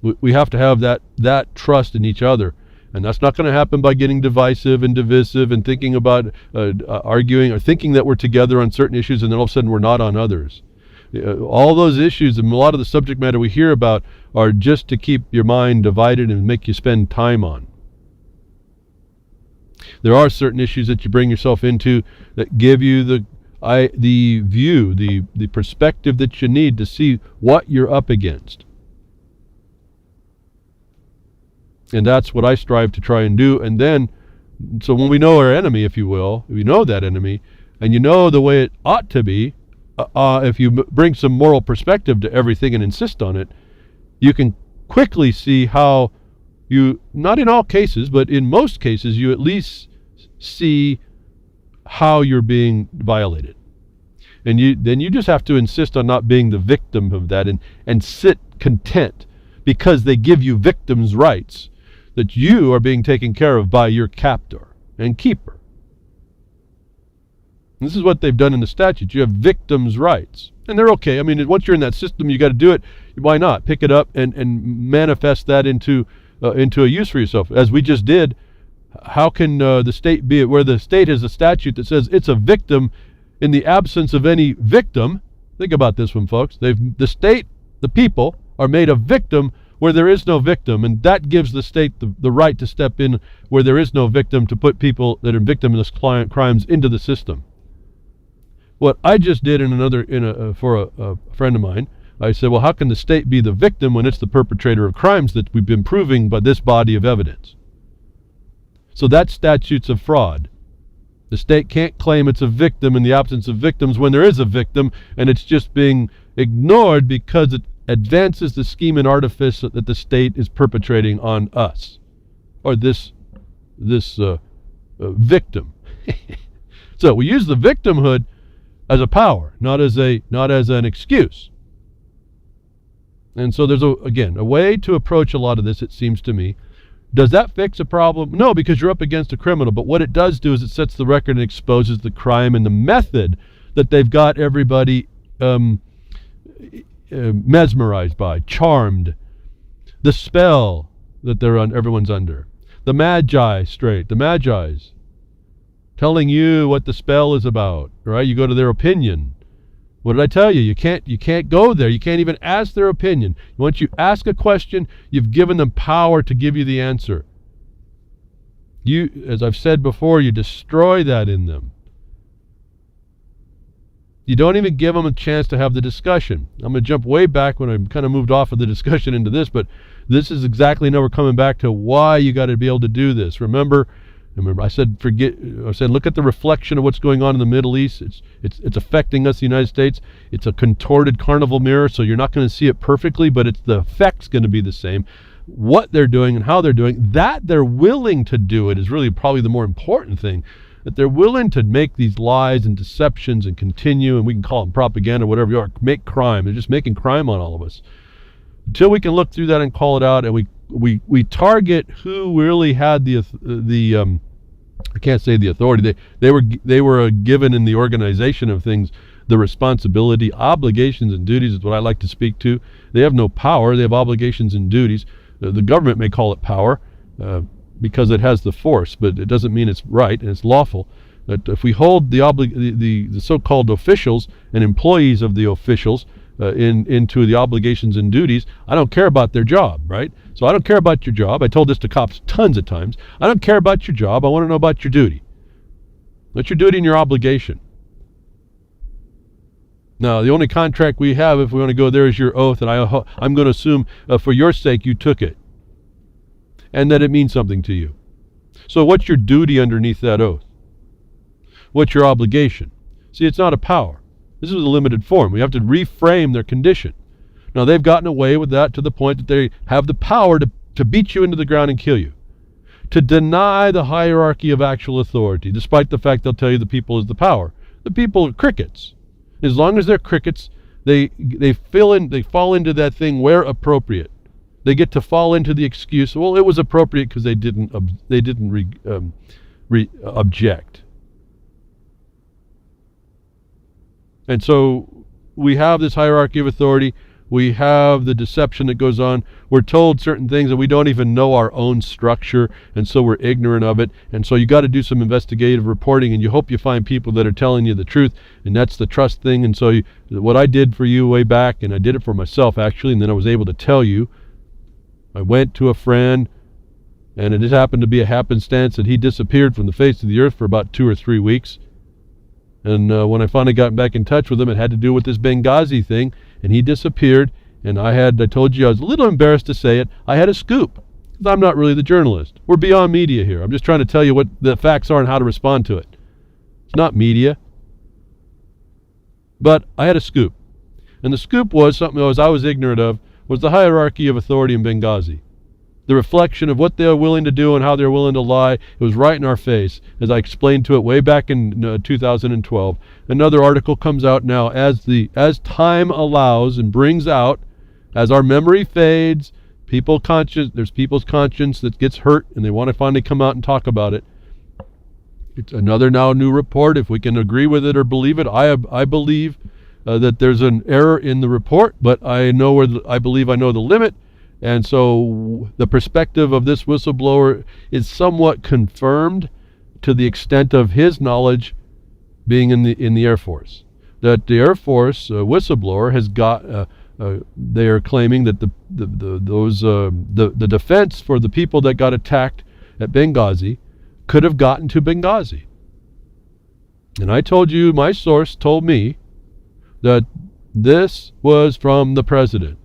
We have to have that trust in each other. And that's not going to happen by getting divisive and divisive and thinking about arguing or thinking that we're together on certain issues and then all of a sudden we're not on others. All those issues and a lot of the subject matter we hear about are just to keep your mind divided and make you spend time on. There are certain issues that you bring yourself into that give you the view, the perspective that you need to see what you're up against. And that's what I strive to try and do. And then, so when we know our enemy, if you will, if you know that enemy, and you know the way it ought to be, if you bring some moral perspective to everything and insist on it, you can quickly see how you, not in all cases, but in most cases, you at least see how you're being violated. And then you just have to insist on not being the victim of that and sit content because they give you victims' rights, that you are being taken care of by your captor and keeper. And this is what they've done in the statute. You have victims' rights. And they're okay. I mean, once you're in that system, you got to do it. Why not? Pick it up and manifest that into a use for yourself. As we just did, how can the state be where the state has a statute that says it's a victim in the absence of any victim? Think about this one, folks. The state, the people, are made a victim where there is no victim, and that gives the state the right to step in where there is no victim to put people that are victimless crimes into the system. What I just did for a friend of mine, I said, well, how can the state be the victim when it's the perpetrator of crimes that we've been proving by this body of evidence? So that statute's a fraud. The state can't claim it's a victim in the absence of victims when there is a victim, and it's just being ignored because it advances the scheme and artifice that the state is perpetrating on us, or this victim. So we use the victimhood as a power, not as an excuse. And so there's a way to approach a lot of this, it seems to me. Does that fix a problem? No, because you're up against a criminal. But what it does do is it sets the record and exposes the crime and the method that they've got everybody mesmerized by, charmed. The spell that everyone's under. The Magi's telling you what the spell is about, right? You go to their opinion. What did I tell you? You can't go there. You can't even ask their opinion. Once you ask a question, you've given them power to give you the answer. As I've said before, you destroy that in them. You don't even give them a chance to have the discussion. I'm going to jump way back when I kind of moved off of the discussion into this, but this is exactly now we're coming back to why you got to be able to do this. Remember, I said look at the reflection of what's going on in the Middle East. It's affecting us, the United States. It's a contorted carnival mirror, so you're not going to see it perfectly, but the effect's going to be the same. What they're doing and how they're doing, that they're willing to do it is really probably the more important thing. That they're willing to make these lies and deceptions and continue, and we can call them propaganda, whatever you are, make crime. They're just making crime on all of us. Until we can look through that and call it out, and we target who really had the I can't say the authority. They were given in the organization of things the responsibility, obligations, and duties is what I like to speak to. They have no power. They have obligations and duties. The government may call it power because it has the force, but it doesn't mean it's right and it's lawful. That if we hold the so-called officials and employees of the officials into the obligations and duties, I don't care about their job, right? So I don't care about your job. I told this to cops tons of times. I don't care about your job. I want to know about your duty. What's your duty and your obligation? Now, the only contract we have, if we want to go there, is your oath, and I'm going to assume for your sake you took it, and that it means something to you. So what's your duty underneath that oath? What's your obligation? See, it's not a power. This is a limited form. We have to reframe their condition. Now, they've gotten away with that to the point that they have the power to beat you into the ground and kill you. To deny the hierarchy of actual authority, despite the fact they'll tell you the people is the power. The people are crickets. As long as they're crickets, they fall into that thing where appropriate. They get to fall into the excuse, well, it was appropriate because they didn't object. And so we have this hierarchy of authority. We have the deception that goes on. We're told certain things and we don't even know our own structure, and so we're ignorant of it. And so you got to do some investigative reporting, and you hope you find people that are telling you the truth, and that's the trust thing. And so what I did for you way back, and I did it for myself actually, and then I was able to tell you, I went to a friend, and it just happened to be a happenstance that he disappeared from the face of the earth for about 2 or 3 weeks. And when I finally got back in touch with him, it had to do with this Benghazi thing, and he disappeared. And I told you, I was a little embarrassed to say it, I had a scoop. I'm not really the journalist. We're beyond media here. I'm just trying to tell you what the facts are and how to respond to it. It's not media. But I had a scoop. And the scoop was something I was ignorant of, was the hierarchy of authority in Benghazi. The reflection of what they're willing to do and how they're willing to lie. It was right in our face, as I explained to it way back in 2012. Another article comes out now as time allows and brings out, as our memory fades, there's people's conscience that gets hurt, and they want to finally come out and talk about it. It's another now new report. If we can agree with it or believe it, I believe that there's an error in the report, but I believe I know the limit. And so the perspective of this whistleblower is somewhat confirmed to the extent of his knowledge being in the Air Force. That the Air Force whistleblower has got, they are claiming that the defense for the people that got attacked at Benghazi could have gotten to Benghazi. And I told you, my source told me that this was from the president.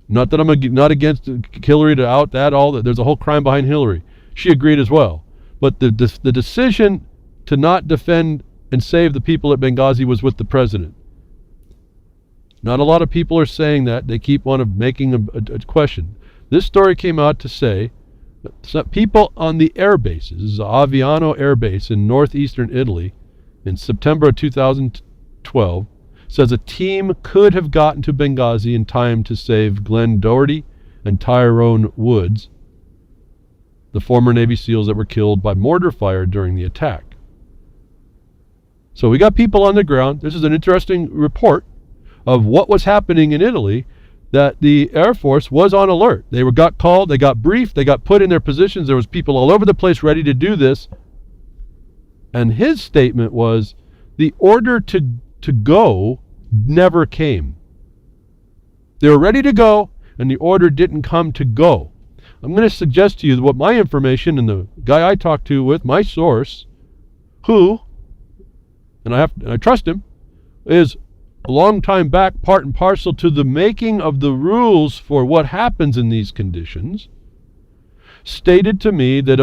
Not that I'm not against Hillary to out that all that. There's a whole crime behind Hillary. She agreed as well. But the decision to not defend and save the people at Benghazi was with the president. Not a lot of people are saying that. They keep on making a question. This story came out to say that some people on the air bases, this is Aviano Air Base in northeastern Italy, in September of 2012, says a team could have gotten to Benghazi in time to save Glenn Doherty and Tyrone Woods, the former Navy SEALs that were killed by mortar fire during the attack. So we got people on the ground. This is an interesting report of what was happening in Italy, that the Air Force was on alert. They got called, they got briefed, they got put in their positions. There was people all over the place ready to do this. And his statement was, the order to go never came. They were ready to go, and the order didn't come to go. I'm going to suggest to you what my information and the guy I talked to with, my source, who, and I trust him, is a long time back part and parcel to the making of the rules for what happens in these conditions, stated to me that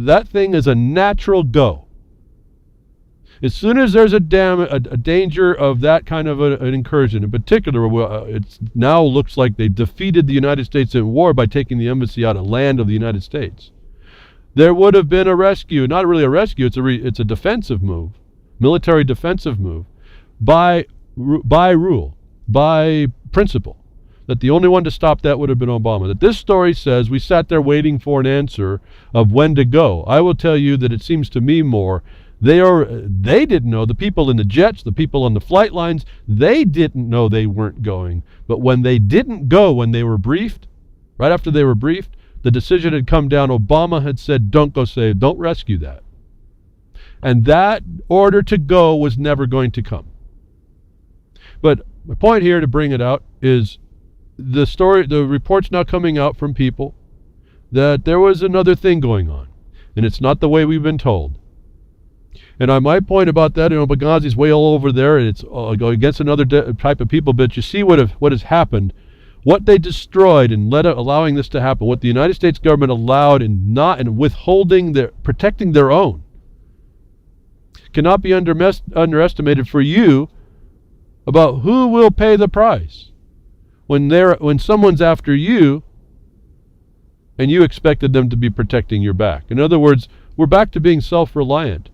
that thing is a natural go. As soon as there's a danger of that kind of an incursion, in particular, it now looks like they defeated the United States in war by taking the embassy out of land of the United States. There would have been a rescue, not really a rescue, it's a defensive move, military defensive move, by rule, by principle, that the only one to stop that would have been Obama. That this story says we sat there waiting for an answer of when to go. I will tell you that it seems to me more they didn't know, the people in the jets, the people on the flight lines, they didn't know they weren't going. But when they didn't go, when they were briefed, right after they were briefed, the decision had come down. Obama had said, don't go save, don't rescue that. And that order to go was never going to come. But my point here to bring it out is the report's now coming out from people that there was another thing going on. And it's not the way we've been told. And my point about that, Benghazi's way all over there, and it's going against another type of people, but you see what has happened, what they destroyed and allowing this to happen, what the United States government allowed and withholding protecting their own, cannot be underestimated for you about who will pay the price when someone's after you and you expected them to be protecting your back. In other words, we're back to being self-reliant.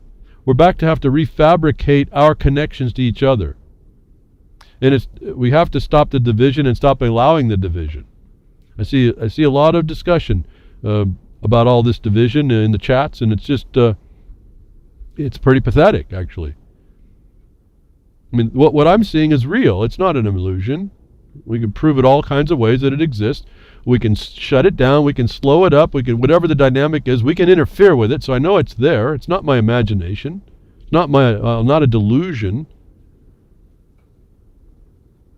We're back to have to refabricate our connections to each other. And we have to stop the division and stop allowing the division. I see a lot of discussion about all this division in the chats, and it's just it's pretty pathetic, actually. I mean, what I'm seeing is real. It's not an illusion. We can prove it all kinds of ways that it exists. We can shut it down. We can slow it up. We can, whatever the dynamic is, we can interfere with it. So I know it's there. It's not my imagination. It's not not a delusion.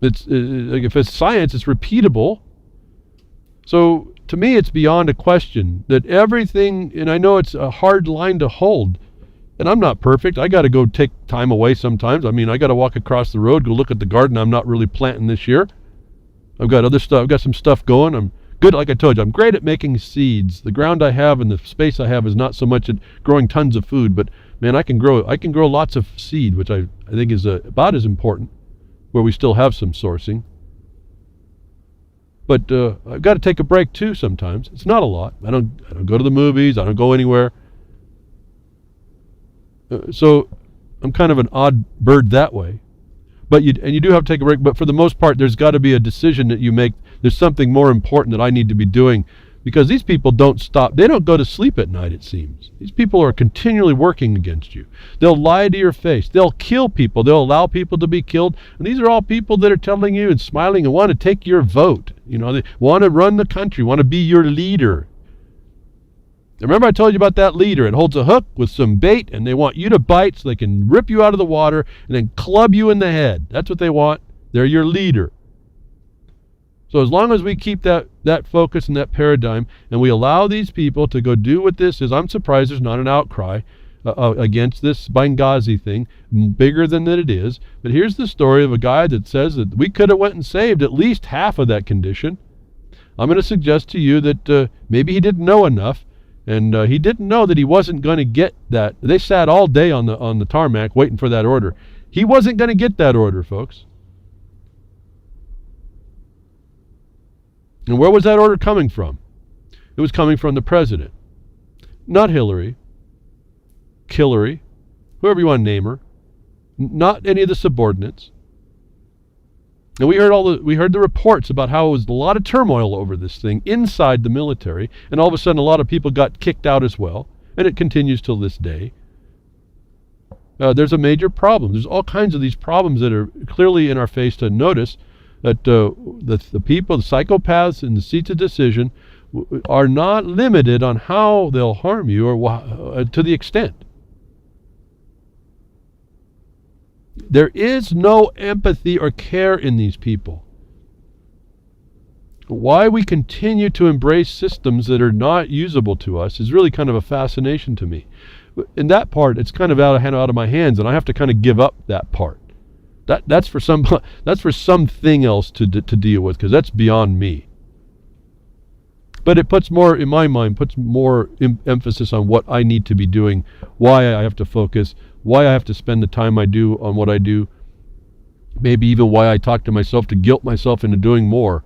It's like if it's science, it's repeatable. So to me, it's beyond a question that everything, and I know it's a hard line to hold, and I'm not perfect. I got to go take time away sometimes. I mean, I got to walk across the road, go look at the garden I'm not really planting this year. I've got other stuff. I've got some stuff going. I'm good, like I told you. I'm great at making seeds. The ground I have and the space I have is not so much at growing tons of food, but man, I can grow lots of seed, which I think is about as important, where we still have some sourcing. But I've got to take a break too sometimes. It's not a lot. I don't go to the movies. I don't go anywhere. So I'm kind of an odd bird that way. But you do have to take a break. But for the most part, there's got to be a decision that you make. There's something more important that I need to be doing, because these people don't stop. They don't go to sleep at night, it seems. These people are continually working against you. They'll lie to your face. They'll kill people. They'll allow people to be killed. And these are all people that are telling you and smiling and want to take your vote. You know, they want to run the country, want to be your leader. Remember I told you about that leader? It holds a hook with some bait, and they want you to bite so they can rip you out of the water and then club you in the head. That's what they want. They're your leader. So as long as we keep that focus and that paradigm, and we allow these people to go do what this is, I'm surprised there's not an outcry against this Benghazi thing, bigger than that it is. But here's the story of a guy that says that we could have went and saved at least half of that condition. I'm going to suggest to you that maybe he didn't know enough, and he didn't know that he wasn't going to get that. They sat all day on the tarmac waiting for that order. He wasn't going to get that order, folks. And where was that order coming from? It was coming from the president. Not Hillary, Killary, whoever you want to name her. Not any of the subordinates. And we heard the reports about how it was a lot of turmoil over this thing inside the military, and all of a sudden a lot of people got kicked out as well, and it continues till this day. There's a major problem. There's all kinds of these problems that are clearly in our face to notice, that the people, the psychopaths in the seats of decision are not limited on how they'll harm you or to the extent. There is no empathy or care in these people. Why we continue to embrace systems that are not usable to us is really kind of a fascination to me. In that part, it's kind of out of my hands, and I have to kind of give up that part. That's for something else to deal with, because that's beyond me. But it puts more, in my mind, emphasis on what I need to be doing, why I have to focus, why I have to spend the time I do on what I do, maybe even why I talk to myself to guilt myself into doing more.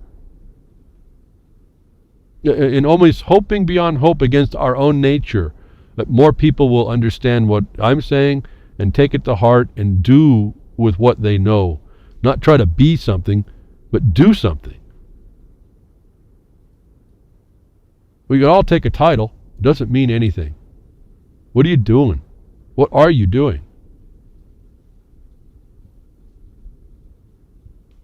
And almost hoping beyond hope against our own nature, that more people will understand what I'm saying and take it to heart and do with what they know. Not try to be something, but do something. We can all take a title. It doesn't mean anything. What are you doing? What are you doing?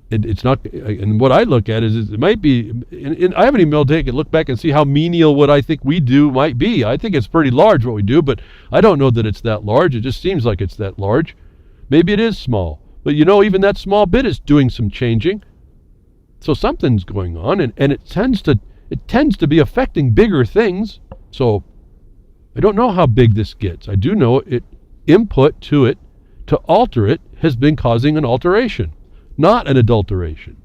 It's not, and what I look at is it might be, and I haven't even been able to take a look back and see how menial what I think we do might be. I think it's pretty large what we do, but I don't know that it's that large. It just seems like it's that large. Maybe it is small, but even that small bit is doing some changing. So something's going on, and it tends to be affecting bigger things. So I don't know how big this gets. I do know input to it to alter it has been causing an alteration, not an adulteration.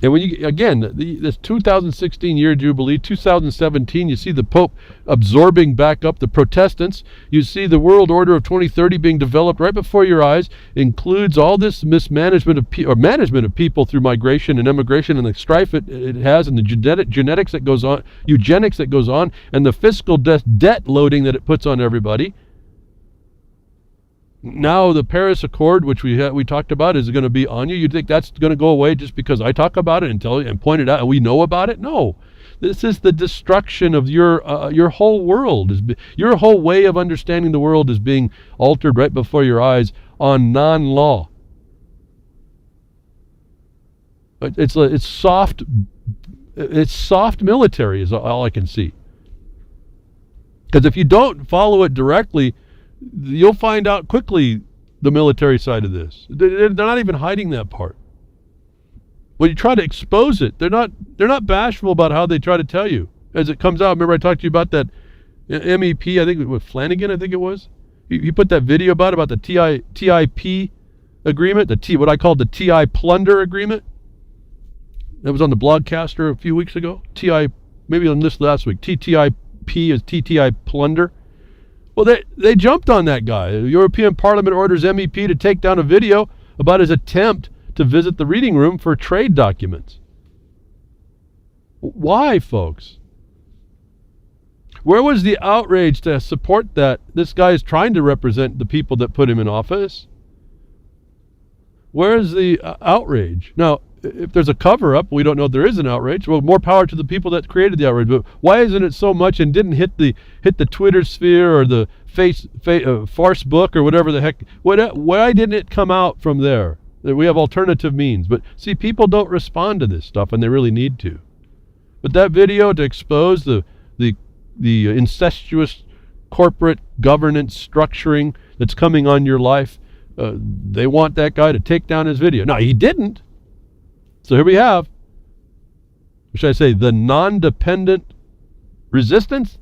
And when this 2016 year Jubilee, 2017, you see the Pope absorbing back up the Protestants. You see the world order of 2030 being developed right before your eyes, includes all this mismanagement of management of people through migration and immigration, and the strife it has, and the genetics that goes on, eugenics that goes on, and the fiscal debt loading that it puts on everybody. Now the Paris Accord, which we talked about, is going to be on you. You think that's going to go away just because I talk about it and tell you and point it out and we know about it? No, this is the destruction of your whole world. Your whole way of understanding the world is being altered right before your eyes on non-law. It's soft. It's soft military is all I can see. Because if you don't follow it directly, you'll find out quickly the military side of this. They're not even hiding that part. When you try to expose it, they're not bashful about how they try to tell you as it comes out. Remember I talked to you about that MEP, I think it was Flanagan, I think it was. He put that video about the TIP agreement, what I called the TI plunder agreement. That was on the Blogcaster a few weeks ago. Maybe on this last week. TTIP is TTI plunder. Well, they jumped on that guy. The European Parliament orders MEP to take down a video about his attempt to visit the reading room for trade documents. Why, folks? Where was the outrage to support that? This guy is trying to represent the people that put him in office. Where is the outrage? Now, if there's a cover-up, we don't know if there is an outrage. Well, more power to the people that created the outrage. But why isn't it so much and didn't hit the Twitter sphere or the farce book or whatever the heck? Why didn't it come out from there? We have alternative means. But see, people don't respond to this stuff, and they really need to. But that video to expose the incestuous corporate governance structuring that's coming on your life, they want that guy to take down his video. Now, he didn't. So here we have, what should I say, the non-dependent resistance?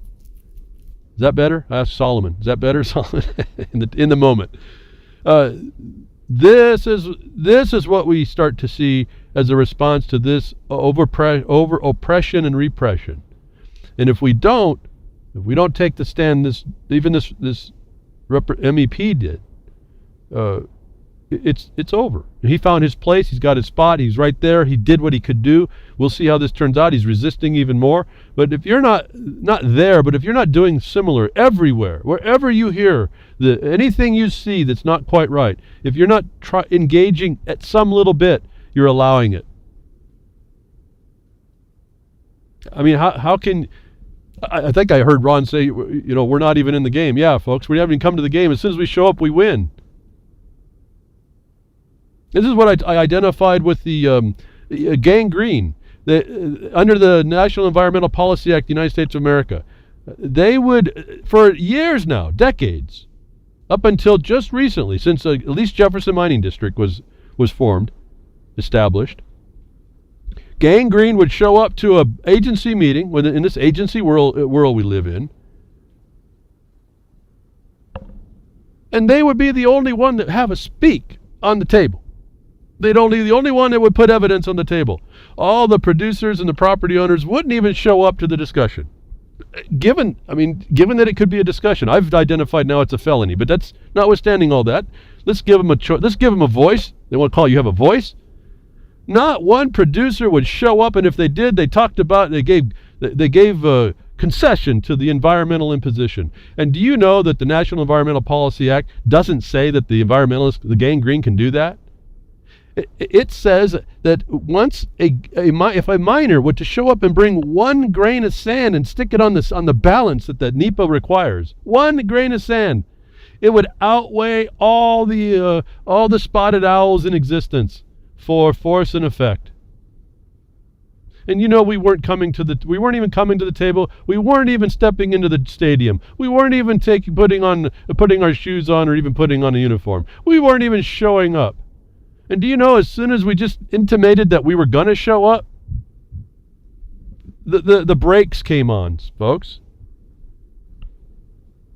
Is that better? Ask Solomon. Is that better, Solomon? in the moment. This is what we start to see as a response to this over oppression and repression. And if we don't take the stand this MEP did, it's over. He found his place. He's got his spot. He's right there. He did what he could do. We'll see how this turns out. He's resisting even more. But if you're not there, but if you're not doing similar everywhere, wherever you hear anything you see that's not quite right, if you're not engaging at some little bit, you're allowing it. I mean, how can... I think I heard Ron say, we're not even in the game. Yeah, folks, we haven't even come to the game. As soon as we show up, we win. This is what I identified with the Gang Green. Under the National Environmental Policy Act, the United States of America, they would, for years now, decades, up until just recently, since at least Jefferson Mining District was established, Gang Green would show up to a agency meeting, in this agency world we live in, and they would be the only one that have a speak on the table. The only one that would put evidence on the table. All the producers and the property owners wouldn't even show up to the discussion. Given that it could be a discussion, I've identified now it's a felony, but that's notwithstanding all that. Let's give them a choice. Let's give them a voice. They want to call you have a voice. Not one producer would show up, and if they did, they gave concession to the environmental imposition. And do you know that the National Environmental Policy Act doesn't say that the environmentalists, the Gang Green, can do that? It says that once if a miner were to show up and bring 1 grain of sand and stick it on the balance that the NEPA requires, 1 grain of sand, it would outweigh all the spotted owls in existence for force and effect. And we weren't even coming to the table. We weren't even stepping into the stadium. We weren't even putting our shoes on or even putting on a uniform. We weren't even showing up. And do you know, as soon as we just intimated that we were going to show up, the brakes came on, folks.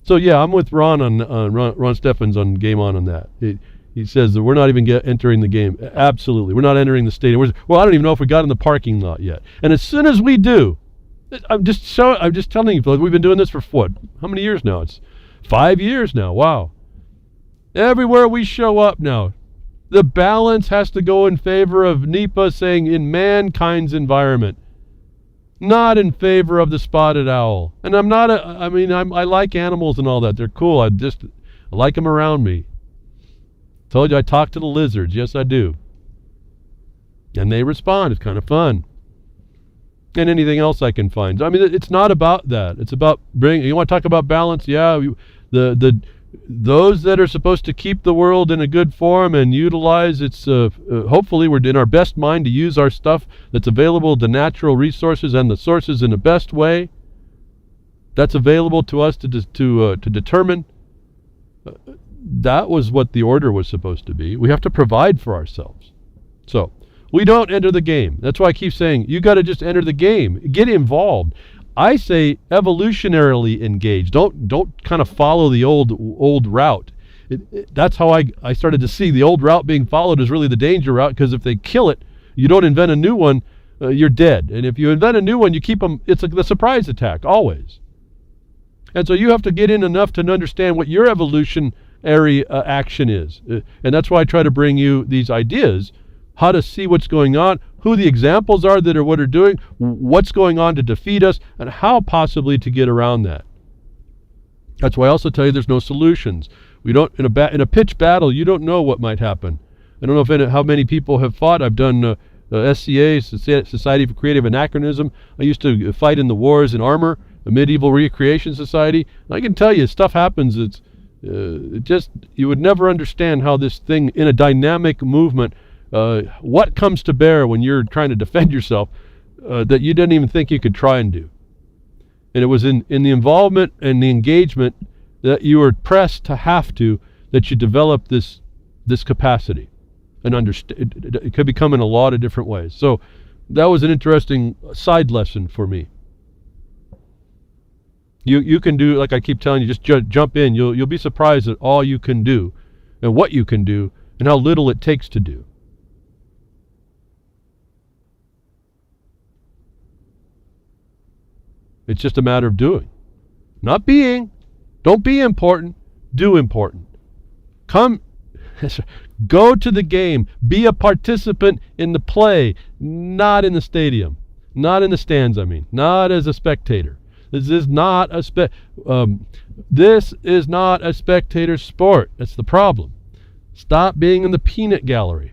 So yeah, I'm with Ron on Ron Steffens on Game On that. He says that we're not even entering the game. Absolutely, we're not entering the stadium. Well, I don't even know if we got in the parking lot yet. And as soon as we do, I'm just telling you, folks, we've been doing this for what? How many years now? It's 5 years now. Wow. Everywhere we show up now, the balance has to go in favor of NEPA saying in mankind's environment, not in favor of the spotted owl. And I like animals and all that. They're cool. I like them around me. Told you I talk to the lizards. Yes, I do. And they respond. It's kind of fun. And anything else I can find. I mean, it's not about that. It's about you want to talk about balance? Yeah, those that are supposed to keep the world in a good form and utilize its, hopefully we're in our best mind to use our stuff that's available, the natural resources and the sources in the best way that's available to us to determine. That was what the order was supposed to be. We have to provide for ourselves. So we don't enter the game. That's why I keep saying you got to just enter the game. Get involved. I say evolutionarily engage. Don't kind of follow the old route. That's how I started to see the old route being followed is really the danger route, because if they kill it, you don't invent a new one, you're dead. And if you invent a new one, you keep them. It's like the surprise attack, always. And so you have to get in enough to understand what your evolutionary action is. And that's why I try to bring you these ideas, how to see what's going on, who the examples are that are what are doing, what's going on to defeat us, and how possibly to get around that. That's why I also tell you there's no solutions. We don't in a pitched battle, you don't know what might happen. I don't know how many people have fought. I've done SCA, Society for Creative Anachronism. I used to fight in the wars in armor, a medieval recreation society. And I can tell you, stuff happens. It's just you would never understand how this thing in a dynamic movement. What comes to bear when you're trying to defend yourself that you didn't even think you could try and do. And it was in the involvement and the engagement that you were pressed to have to, that you developed this capacity. And it could become in a lot of different ways. So that was an interesting side lesson for me. You can do, like I keep telling you, just jump in. You'll be surprised at all you can do and what you can do and how little it takes to do. It's just a matter of doing. Not being. Don't be important. Do important. Go to the game. Be a participant in the play, not in the stadium. Not in the stands, I mean. Not as a spectator. This is not a spectator sport. That's the problem. Stop being in the peanut gallery.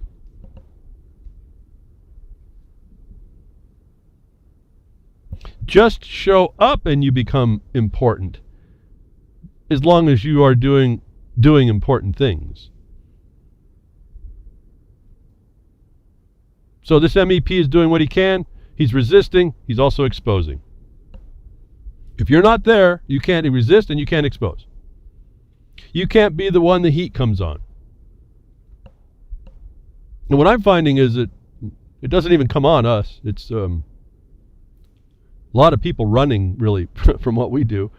Just show up and you become important, as long as you are doing important things. So this MEP is doing what he can. He's resisting. He's also exposing. If you're not there, you can't resist and you can't expose. You can't be the one the heat comes on. And what I'm finding is that it doesn't even come on us. It's a lot of people running really from what we do,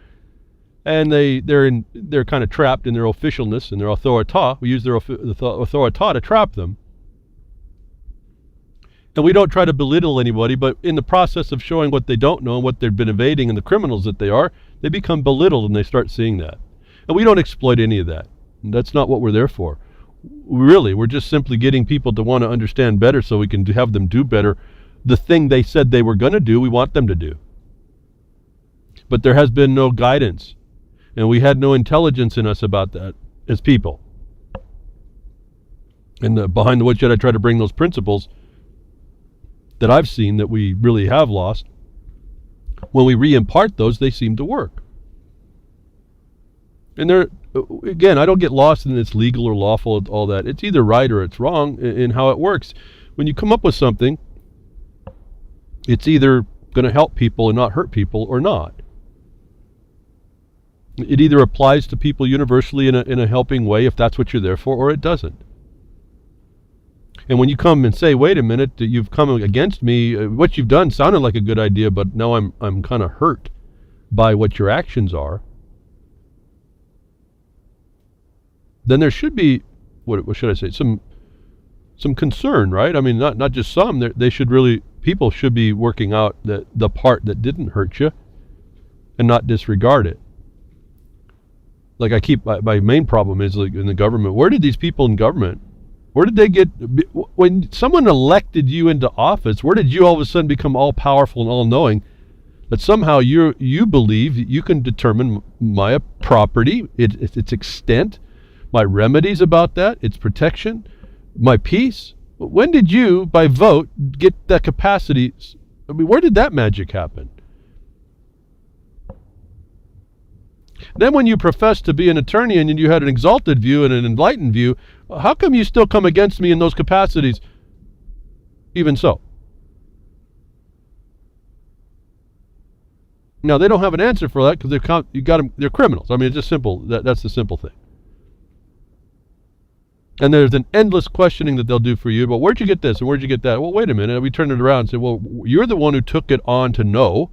and they're kind of trapped in their officialness and their authority. We use their authority to trap them, and we don't try to belittle anybody. But in the process of showing what they don't know and what they've been evading and the criminals that they are, they become belittled and they start seeing that. And we don't exploit any of that. That's not what we're there for. Really, we're just simply getting people to want to understand better so we can have them do better. The thing they said they were going to do, we want them to do. But there has been no guidance, and we had no intelligence in us about that as people. And behind the Woodshed, I try to bring those principles that I've seen that we really have lost. When we re-impart those, they seem to work. And again, I don't get lost in it's legal or lawful, all that. It's either right or it's wrong in how it works. When you come up with something, it's either going to help people and not hurt people or not. It either applies to people universally in a helping way if that's what you're there for, or it doesn't. And when you come and say, wait a minute, you've come against me, what you've done sounded like a good idea, but now I'm kind of hurt by what your actions are, then there should be, what should I say, some concern, right? I mean, not just some, they should really, people should be working out the part that didn't hurt you and not disregard it. Like my main problem is like in the government, where did these people in government, where did they get, when someone elected you into office, where did you all of a sudden become all powerful and all knowing that somehow you believe you can determine my property, its extent, my remedies about that, its protection, my peace? When did you, by vote, get that capacity? I mean, where did that magic happen? Then when you profess to be an attorney and you had an exalted view and an enlightened view, how come you still come against me in those capacities? Even so. Now, they don't have an answer for that because they're criminals. I mean, it's just simple. That's the simple thing. And there's an endless questioning that they'll do for you. But where'd you get this and where'd you get that? Well, wait a minute. We turn it around and say, well, you're the one who took it on to know,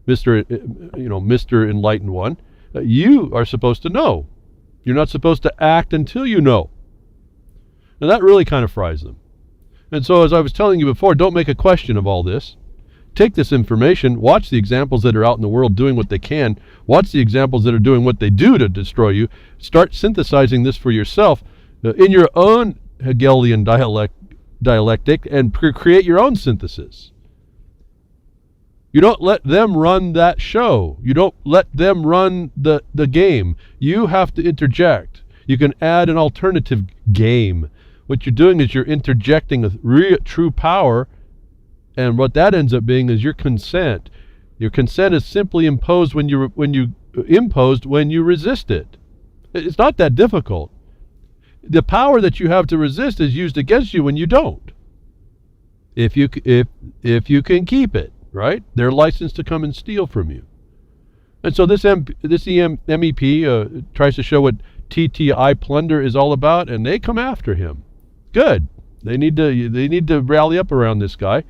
Mr. Enlightened One. You are supposed to know. You're not supposed to act until you know. Now, that really kind of fries them. And so, as I was telling you before, don't make a question of all this. Take this information, watch the examples that are out in the world doing what they can, watch the examples that are doing what they do to destroy you, start synthesizing this for yourself in your own Hegelian dialectic and create your own synthesis. You don't let them run that show. You don't let them run the game. You have to interject. You can add an alternative game. What you're doing is you're interjecting a true power, and what that ends up being is your consent. Your consent is simply imposed when you resist it. It's not that difficult. The power that you have to resist is used against you when you don't. If you can keep it, right? They're licensed to come and steal from you. And so this MEP tries to show what TTI plunder is all about, and they come after him. Good. They need to rally up around this guy.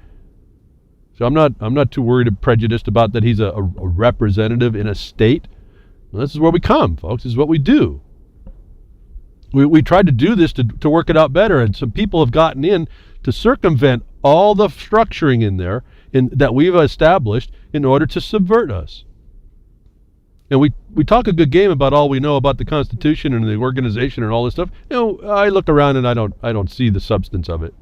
So I'm not too worried or prejudiced about that he's a representative in a state. Well, this is where we come, folks. This is what we do. We tried to do this to work it out better, and some people have gotten in to circumvent all the structuring in there that we've established in order to subvert us. And we talk a good game about all we know about the Constitution and the organization and all this stuff. I look around and I don't see the substance of it.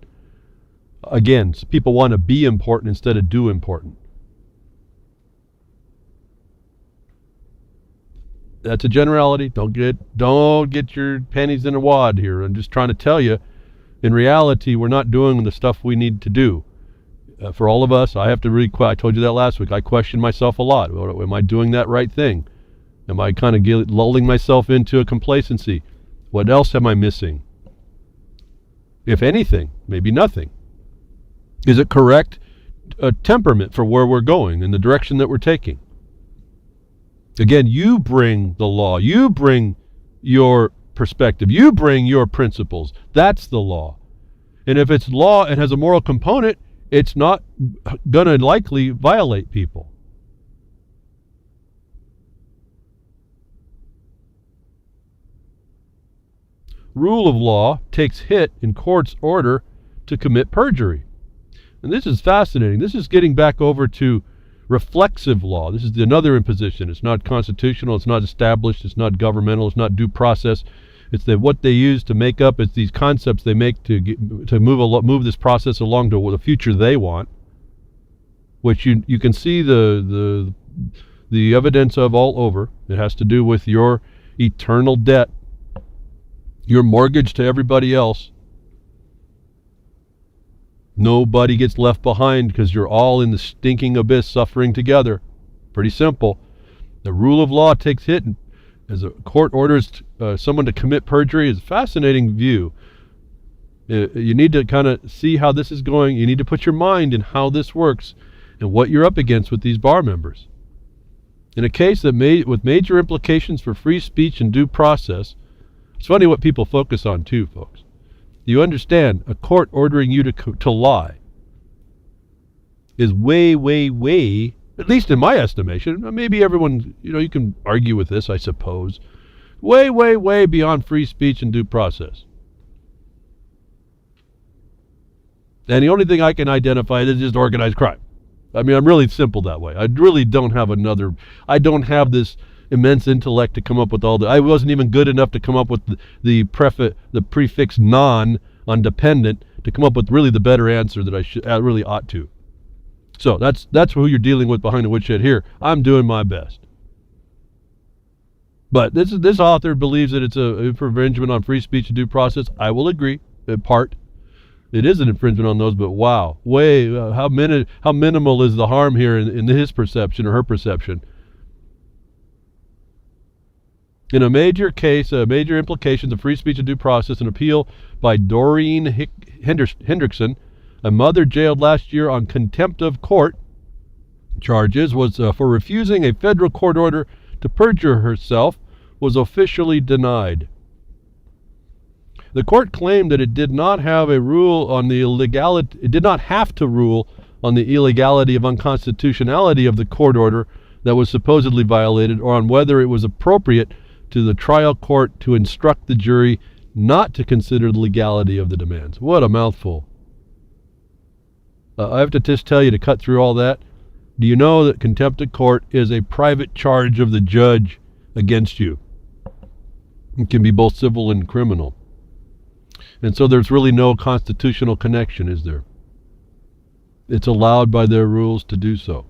Again, people want to be important instead of do important. That's a generality. Don't get your panties in a wad here. I'm just trying to tell you, in reality, we're not doing the stuff we need to do. For all of us, I have to I told you that last week. I question myself a lot. Am I doing that right thing? Am I kind of lulling myself into a complacency? What else am I missing? If anything, maybe nothing. Is it correct temperament for where we're going and the direction that we're taking? Again, you bring the law. You bring your perspective. You bring your principles. That's the law. And if it's law and has a moral component, it's not going to likely violate people. Rule of law takes hit in court's order to commit perjury. And this is fascinating. This is getting back over to reflexive law. This is another imposition. It's not constitutional. It's not established. It's not governmental. It's not due process. It's what they use to make up. It's these concepts they make to move this process along to the future they want, which you can see the evidence of all over. It has to do with your eternal debt, your mortgage to everybody else. Nobody gets left behind because you're all in the stinking abyss suffering together. Pretty simple. The rule of law takes hit as a court orders someone to commit perjury. Is a fascinating view. You need to kind of see how this is going. You need to put your mind in how this works and what you're up against with these bar members. In a case with major implications for free speech and due process, it's funny what people focus on too, folks. You understand, a court ordering you to lie is way, way, way, at least in my estimation, maybe everyone, you can argue with this, I suppose, way, way, way beyond free speech and due process. And the only thing I can identify is just organized crime. I mean, I'm really simple that way. I really don't have I don't have this immense intellect to come up with I wasn't even good enough to come up with the prefix non on dependent to come up with really the better answer that I really ought to. So that's who you're dealing with behind the woodshed here. I'm doing my best. But this author believes that it's a infringement on free speech and due process. I will agree, in part. It is an infringement on those, but wow, how minimal is the harm here in his perception or her perception? In a major case, major implications of free speech and due process, an appeal by Doreen Hendrickson, a mother jailed last year on contempt of court charges, was for refusing a federal court order to perjure herself, was officially denied. The court claimed that it did not have a rule on the illegality. It did not have to rule on the illegality of unconstitutionality of the court order that was supposedly violated, or on whether it was appropriate to the trial court to instruct the jury not to consider the legality of the demands. What a mouthful. I have to just tell you, to cut through all that, do you know that contempt of court is a private charge of the judge against you? It can be both civil and criminal. And so there's really no constitutional connection, is there? It's allowed by their rules to do so.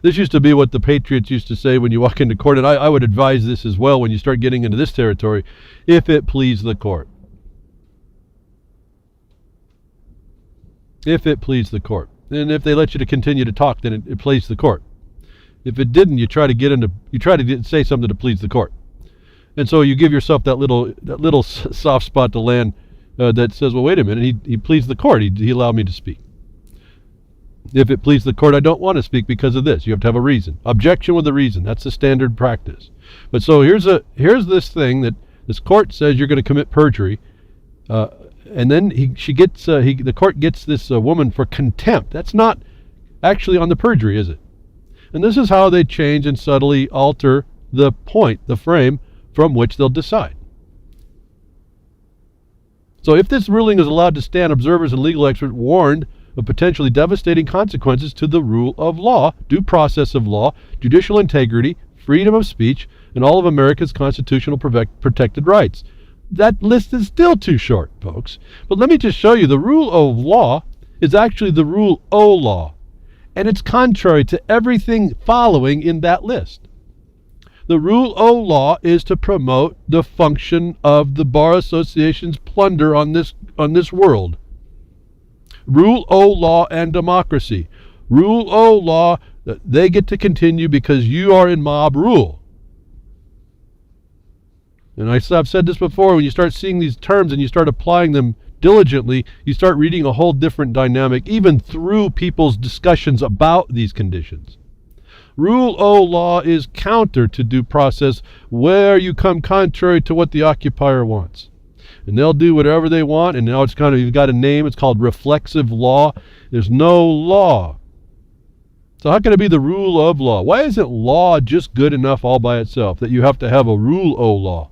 This used to be what the patriots used to say when you walk into court, and I would advise this as well when you start getting into this territory: if it please the court. If it please the court. And if they let you to continue to talk, then it pleased the court. If it didn't, you try to say something to please the court. And so you give yourself that little soft spot to land that says, well, wait a minute, he pleased the court. He allowed me to speak. If it pleased the court, I don't want to speak because of this. You have to have a reason. Objection with a reason. That's the standard practice. But so here's this thing that this court says you're going to commit perjury, and then the court gets this woman for contempt. That's not actually on the perjury, is it? And this is how they change and subtly alter the point, the frame from which they'll decide. So if this ruling is allowed to stand, observers and legal experts warned of potentially devastating consequences to the rule of law, due process of law, judicial integrity, freedom of speech, and all of America's constitutional protected rights. That list is still too short, folks. But let me just show you, the rule of law is actually the rule o' law, and it's contrary to everything following in that list. The rule o' law is to promote the function of the Bar Association's plunder on this world. Rule o' law and democracy. Rule o' law, they get to continue because you are in mob rule. And I've said this before, when you start seeing these terms and you start applying them diligently, you start reading a whole different dynamic, even through people's discussions about these conditions. Rule o' law is counter to due process, where you come contrary to what the occupier wants. And they'll do whatever they want, and now you've got a name, it's called reflexive law. There's no law. So how can it be the rule of law? Why isn't law just good enough all by itself, that you have to have a rule o' law?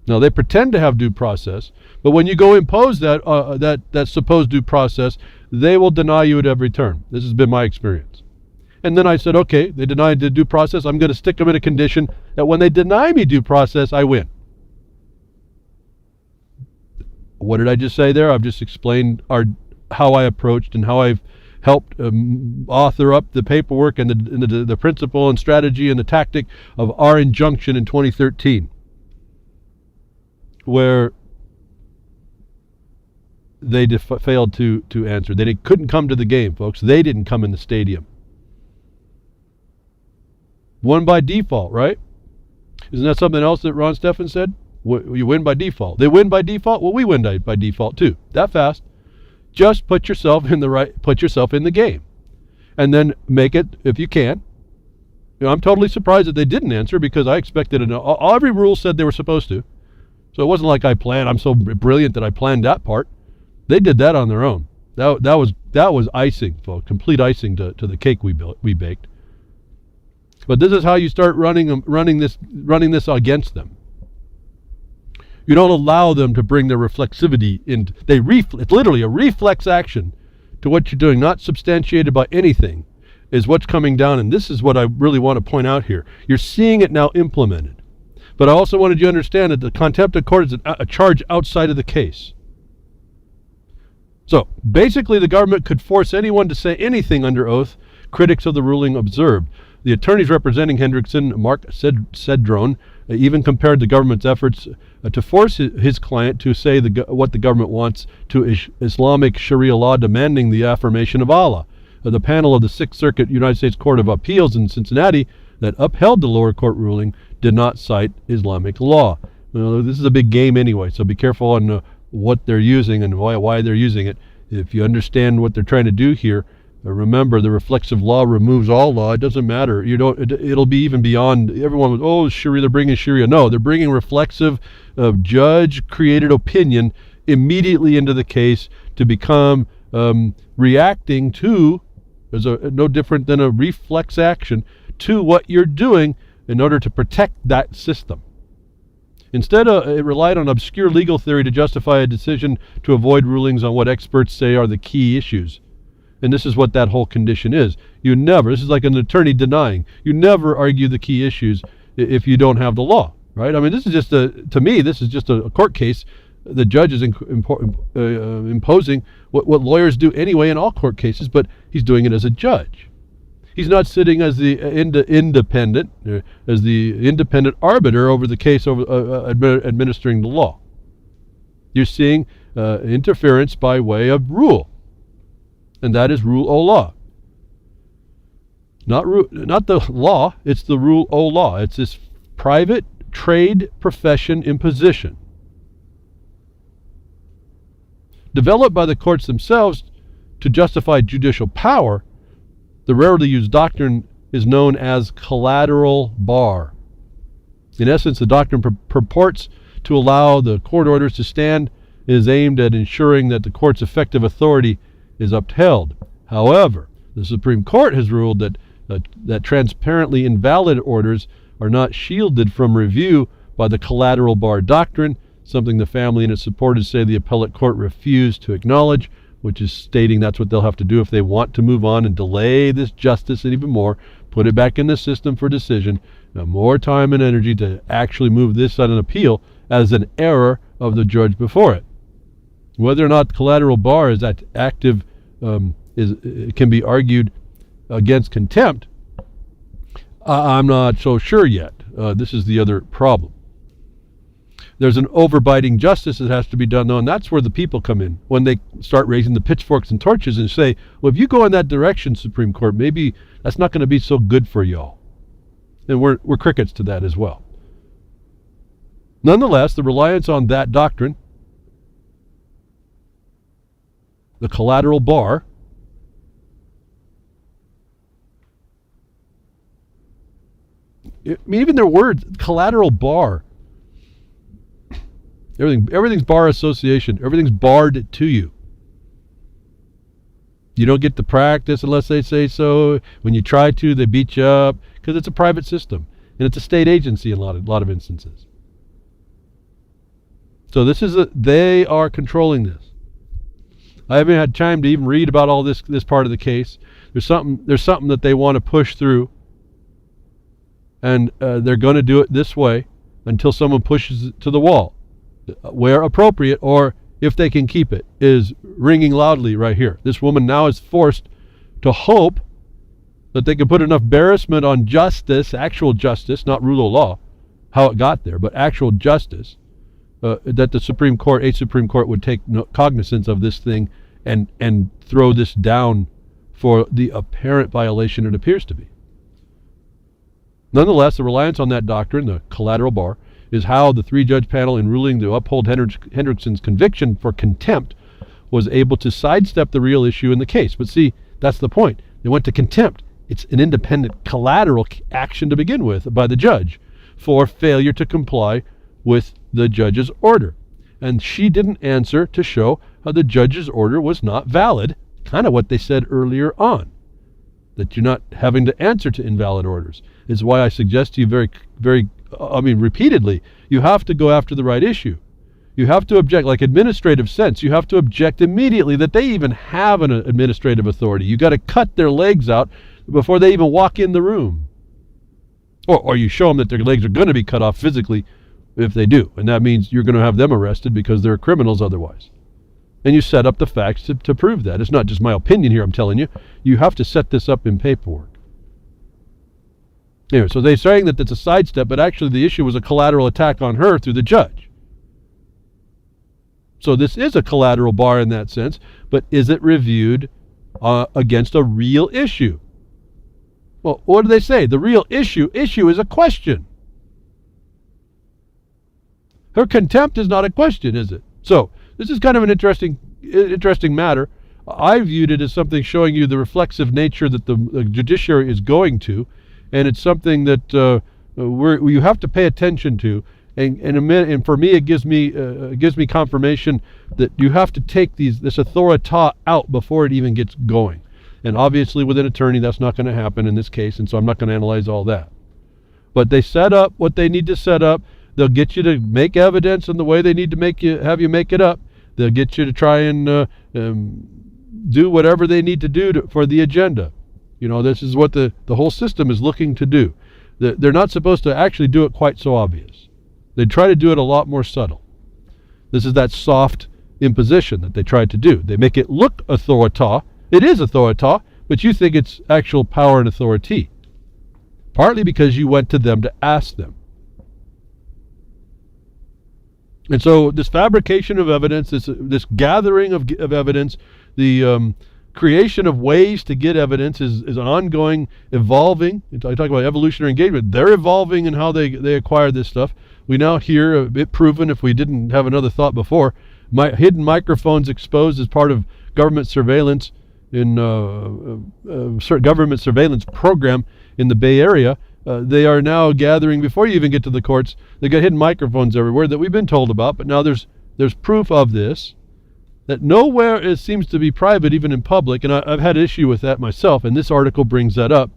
Now, they pretend to have due process, but when you go impose that supposed due process, they will deny you at every turn. This has been my experience. And then I said, okay, they denied the due process. I'm going to stick them in a condition that when they deny me due process, I win. What did I just say there? I've just explained how I approached and how I've helped author up the paperwork and the principle and strategy and the tactic of our injunction in 2013, where they failed to answer. They couldn't come to the game, folks. They didn't come in the stadium. Won by default, right? Isn't that something else that Ron Steffen said? You win by default. They win by default? Well, we win by default too. That fast. Just put yourself in the game. And then make it, if you can. You know, I'm totally surprised that they didn't answer, because I expected every rule said they were supposed to. So it wasn't like I'm so brilliant that I planned that part. They did that on their own. That was icing, folks. Complete icing to the cake we baked. But this is how you start running this against them. You don't allow them to bring their reflexivity in. It's literally a reflex action to what you're doing, not substantiated by anything, is what's coming down. And this is what I really want to point out here. You're seeing it now implemented. But I also wanted you to understand that the contempt of court is a charge outside of the case. So basically, the government could force anyone to say anything under oath, critics of the ruling observed. The attorneys representing Hendrickson, Mark Cedrone, even compared the government's efforts to force his client to say what the government wants to Islamic Sharia law demanding the affirmation of Allah. The panel of the Sixth Circuit United States Court of Appeals in Cincinnati that upheld the lower court ruling did not cite Islamic law. This is a big game anyway, so be careful on what they're using and why they're using it. If you understand what they're trying to do here, remember the reflexive law removes all law. It doesn't matter. It'll be even beyond everyone. Sharia. They're bringing Sharia. No, they're bringing reflexive, judge-created opinion immediately into the case to become reacting to, no different than a reflex action to what you're doing in order to protect that system. Instead, it relied on obscure legal theory to justify a decision to avoid rulings on what experts say are the key issues. And this is what that whole condition is. This is like an attorney denying. You never argue the key issues if you don't have the law, right? I mean, this is just to me, this is just a court case. The judge is imposing what lawyers do anyway in all court cases, but he's doing it as a judge. He's not sitting as the independent arbiter over the case, administering the law. You're seeing interference by way of rule, and that is rule o law. Not the law. It's the rule o law. It's this private trade profession imposition, developed by the courts themselves to justify judicial power. The rarely used doctrine is known as collateral bar. In essence, the doctrine purports to allow the court orders to stand and is aimed at ensuring that the court's effective authority is upheld. However, the Supreme Court has ruled that transparently invalid orders are not shielded from review by the collateral bar doctrine, something the family and its supporters say the appellate court refused to acknowledge, which is stating that's what they'll have to do if they want to move on and delay this justice and even more, put it back in the system for decision, more time and energy to actually move this on an appeal as an error of the judge before it. Whether or not collateral bar is active can be argued against contempt, I'm not so sure yet. This is the other problem. There's an overbiting justice that has to be done, though, and that's where the people come in. When they start raising the pitchforks and torches and say, well, if you go in that direction, Supreme Court, maybe that's not going to be so good for y'all. And we're crickets to that as well. Nonetheless, the reliance on that doctrine, the collateral bar, even their words, collateral bar, everything's bar association. Everything's barred to you. You don't get to practice unless they say so. When you try to, they beat you up because it's a private system and it's a state agency in a lot of instances. So they are controlling this. I haven't had time to even read about all this part of the case. There's something that they want to push through, and they're going to do it this way until someone pushes it to the wall, where appropriate, or if they can keep it, is ringing loudly right here. This woman now is forced to hope that they can put enough embarrassment on justice, actual justice, not rule of law, how it got there, but actual justice, that the Supreme Court, a Supreme Court, would take cognizance of this thing and throw this down for the apparent violation it appears to be. Nonetheless, the reliance on that doctrine, the collateral bar, is how the three-judge panel, in ruling to uphold Hendrickson's conviction for contempt, was able to sidestep the real issue in the case. But see, that's the point. They went to contempt. It's an independent collateral action to begin with by the judge for failure to comply with the judge's order. And she didn't answer to show how the judge's order was not valid, kind of what they said earlier on, that you're not having to answer to invalid orders. Is why I suggest to you repeatedly, you have to go after the right issue. You have to object, like administrative sense. You have to object immediately that they even have an administrative authority. You got to cut their legs out before they even walk in the room. Or you show them that their legs are going to be cut off physically if they do. And that means you're going to have them arrested because they're criminals otherwise. And you set up the facts to prove that. It's not just my opinion here, I'm telling you. You have to set this up in paperwork. Anyway, so they're saying that it's a sidestep, but actually the issue was a collateral attack on her through the judge. So this is a collateral bar in that sense, but is it reviewed against a real issue? Well, what do they say? The real issue is a question. Her contempt is not a question, is it? So, this is kind of an interesting matter. I viewed it as something showing you the reflexive nature that the judiciary is going to, and it's something that you have to pay attention to. And for me, it gives me confirmation that you have to take this authority out before it even gets going. And obviously, with an attorney, that's not going to happen in this case, and so I'm not going to analyze all that. But they set up what they need to set up. They'll get you to make evidence in the way they need to have you make it up. They'll get you to try and do whatever they need to do for the agenda. You know, this is what the whole system is looking to do. They're not supposed to actually do it quite so obvious. They try to do it a lot more subtle. This is that soft imposition that they try to do. They make it look authorita. It is authorita, but you think it's actual power and authority. Partly because you went to them to ask them. And so this fabrication of evidence, this gathering of evidence, the creation of ways to get evidence is an ongoing, evolving. I talk about evolutionary engagement. They're evolving in how they acquire this stuff. We now hear it proven, if we didn't have another thought before, hidden microphones exposed as part of government surveillance in government surveillance program in the Bay Area. They are now gathering, before you even get to the courts, they got hidden microphones everywhere that we've been told about, but now there's proof of this, that nowhere it seems to be private, even in public, and I've had issue with that myself, and this article brings that up.